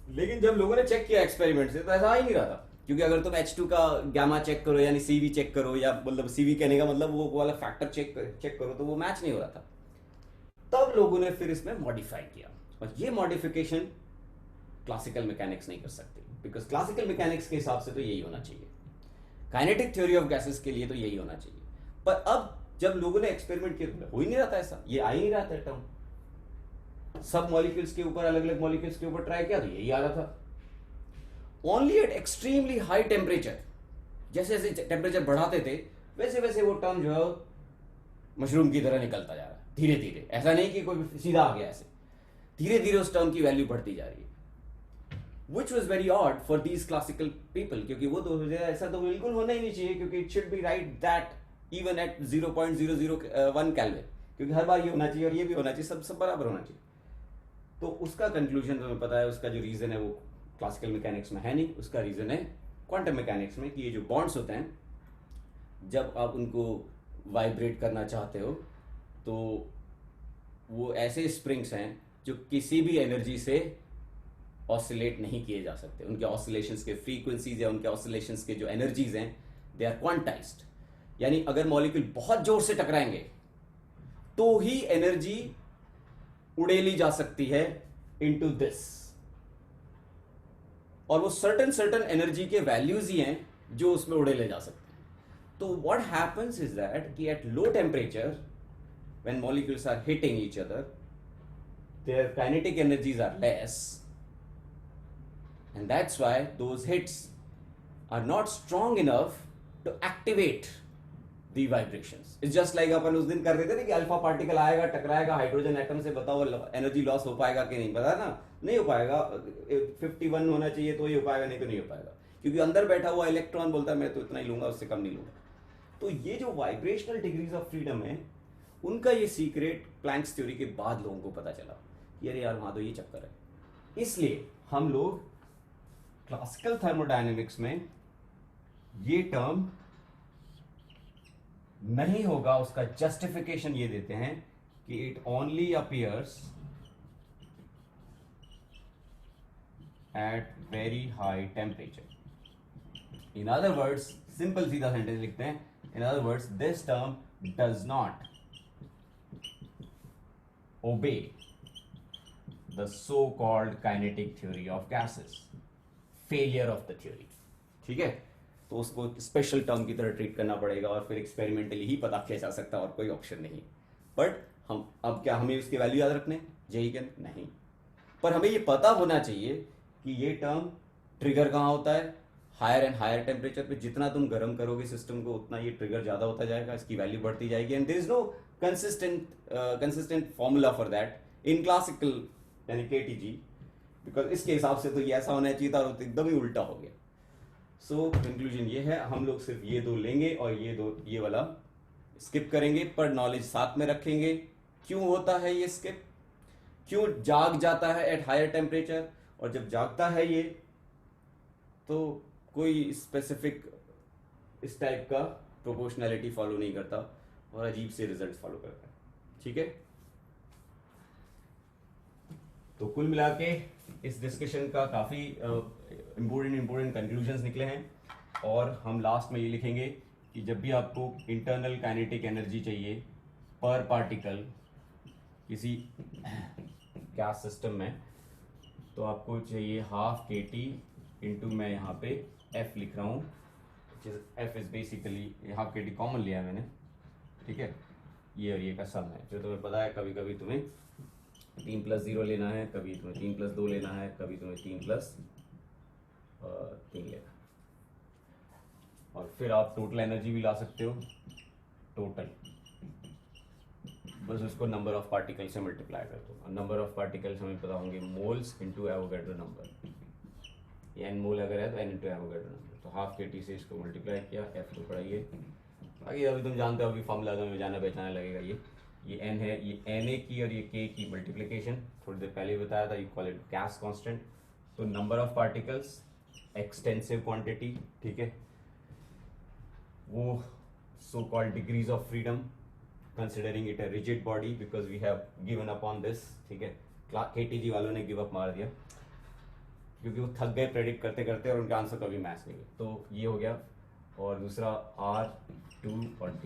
लेकिन जब लोगों ने चेक किया एक्सपेरिमेंट से तो ऐसा आ ही नहीं रहा था, क्योंकि अगर तुम H2 का गामा चेक करो, यानी CV चेक करो, या मतलब CV कहने का मतलब वो वाला फैक्टर चेक करो, तो वो मैच नहीं हो रहा था। तब लोगों ने फिर इसमें मॉडिफाई किया, और ये मॉडिफिकेशन क्लासिकल मैकेनिक्स नहीं कर सकती, बिकॉज क्लासिकल मैकेनिक्स के हिसाब से तो यही होना चाहिए, काइनेटिक थ्योरी ऑफ गैसेस के लिए तो यही होना चाहिए। पर अब जब लोगों ने एक्सपेरिमेंट किया, हो ही नहीं रहा था ऐसा, ये आ ही नहीं रहा था टर्म, सब मॉलिक्यूल्स के ऊपर, अलग अलग मॉलिक्यूल्स के ऊपर ट्राई किया तो यही आ रहा था। Only at extremely high temperature, जैसे जैसे टेम्परेचर बढ़ाते थे वैसे वैसे वो टर्म जो है मशरूम की तरह निकलता जा रहा है, धीरे धीरे, ऐसा नहीं कि कोई सीधा आ गया, ऐसे धीरे धीरे उस टर्म की वैल्यू बढ़ती जा रही है, which was very odd for these classical people, क्योंकि वो तो ऐसा तो बिल्कुल होना ही नहीं चाहिए, क्योंकि it should be right that even at 0.001 kelvin, क्योंकि हर बार ये होना चाहिए और ये भी होना चाहिए, सब बराबर होना चाहिए। तो उसका कंक्लूजन तुम्हें पता है, उसका जो रीजन है वो क्लासिकल मैकेनिक्स में है नहीं, उसका रीजन है क्वांटम मैकेनिक्स में, कि ये जो बॉन्ड्स होते हैं जब आप उनको वाइब्रेट करना चाहते हो तो वो ऐसे स्प्रिंग्स हैं जो किसी भी एनर्जी से ऑसिलेट नहीं किए जा सकते, उनके ऑसिलेशंस के फ्रीक्वेंसीज या उनके ऑसिलेशंस के जो एनर्जीज हैं दे आर क्वांटाइज्ड, यानी अगर मॉलिक्यूल बहुत जोर से टकराएंगे तो ही एनर्जी उड़ेली जा सकती है इनटू दिस, और वो सर्टन एनर्जी के वैल्यूज ही हैं जो उसमें उड़ेले जा सकते हैं। तो व्हाट हैपेंस इज दैट कि at low temperature when molecules are hitting each other, their kinetic energies are less, and that's why those hits are not strong enough to activate the vibrations. It's just like अपन उस दिन कर रहे थे ना कि alpha particle आएगा, टकराएगा hydrogen atom से, बताओ एनर्जी लॉस हो पाएगा कि नहीं, पता ना, नहीं हो पाएगा। 51 होना चाहिए तो ही हो पाएगा, नहीं तो नहीं हो पाएगा, क्योंकि अंदर बैठा हुआ इलेक्ट्रॉन बोलता है मैं तो इतना ही लूंगा, उससे कम नहीं लूंगा। तो ये जो वाइब्रेशनल डिग्रीज ऑफ फ्रीडम है, उनका ये सीक्रेट प्लैंक्स थ्योरी के बाद लोगों को पता चला कि अरे यार वहां तो ये चक्कर है। इसलिए हम लोग क्लासिकल थर्मोडायनेमिक्स में ये टर्म नहीं होगा, उसका जस्टिफिकेशन ये देते हैं कि it only appears at very high temperature. In other words, simple सीधा सेंटेंस लिखते हैं, इन other words this term does not obey the so-called kinetic theory of gases, failure of the theory। ठीक है, तो उसको स्पेशल टर्म की तरह treat करना पड़ेगा और फिर एक्सपेरिमेंटली ही पता किया जा सकता है, और कोई ऑप्शन नहीं। बट हम अब क्या हमें उसकी वैल्यू याद रखने यही क्या नहीं, पर हमें ये पता होना चाहिए कि ये टर्म ट्रिगर कहाँ होता है, हायर एंड हायर टेम्परेचर पे। जितना तुम गर्म करोगे सिस्टम को उतना ये ट्रिगर ज्यादा होता जाएगा, इसकी वैल्यू बढ़ती जाएगी। And there is no consistent formula for that in classical यानी KTG, बिकॉज इसके हिसाब से तो ये ऐसा होना चाहिए था और तो एकदम ही उल्टा हो गया। सो कंक्लूजन ये है, हम लोग सिर्फ ये दो लेंगे और ये वाला स्किप करेंगे, पर नॉलेज साथ में रखेंगे। क्यों होता है ये स्किप, क्यों जाग जाता है एट हायर टेम्परेचर, और जब जागता है ये तो कोई स्पेसिफिक इस टाइप का प्रोपोर्शनैलिटी फॉलो नहीं करता और अजीब से रिजल्ट फॉलो करता है। ठीक है, तो कुल मिला के इस डिस्कशन का काफी इंपॉर्टेंट कंक्लूजन्स निकले हैं, और हम लास्ट में ये लिखेंगे कि जब भी आपको इंटरनल काइनेटिक एनर्जी चाहिए पर पार्टिकल किसी गैस सिस्टम में, तो आपको चाहिए हाफ KT इंटू, मैं यहाँ पे F लिख रहा हूँ, F is basically half KT common लिया है मैंने। ठीक है, ये और ये का सम है, जो तुम्हें पता है कभी कभी तुम्हें 3+0 लेना है, कभी तुम्हें 3+2 लेना है, कभी तुम्हें 3+3 लेना है, और फिर आप टोटल एनर्जी भी ला सकते हो, टोटल बस उसको नंबर ऑफ पार्टिकल से मल्टीप्लाई कर दो। नंबर ऑफ पार्टिकल्स हमें पता होंगे moles into Avogadro number, n मोल अगर है तो n इंटू एवोगैड्रो नंबर, तो हाफ KT से इसको मल्टीप्लाई किया, F तो पढ़ाइए। बाकी अभी तुम जानते हो, अभी फॉर्मूला में जाना पहचाना लगेगा। ये n है, ये Na की और ये k की मल्टीप्लिकेशन, थोड़ी देर पहले बताया था, you call it gas constant. तो number of particles extensive quantity, ठीक है, वो so called degrees of freedom, considering it a rigid body because we have given up on this. ठीक है, KTG वालों ने गिव अप मार दिया क्योंकि वो थक गए प्रेडिक्ट करते करते और उनका आंसर कभी मैच नहीं हुआ। तो ये हो गया, और दूसरा R2 और D।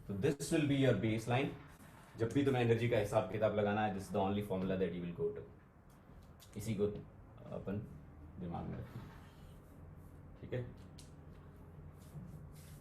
तो this will be your baseline. जब भी तुम्हें एनर्जी का हिसाब किताब लगाना है, this is the only formula that you will go to. इसी को अपन दिमाग में रखें। ठीक है।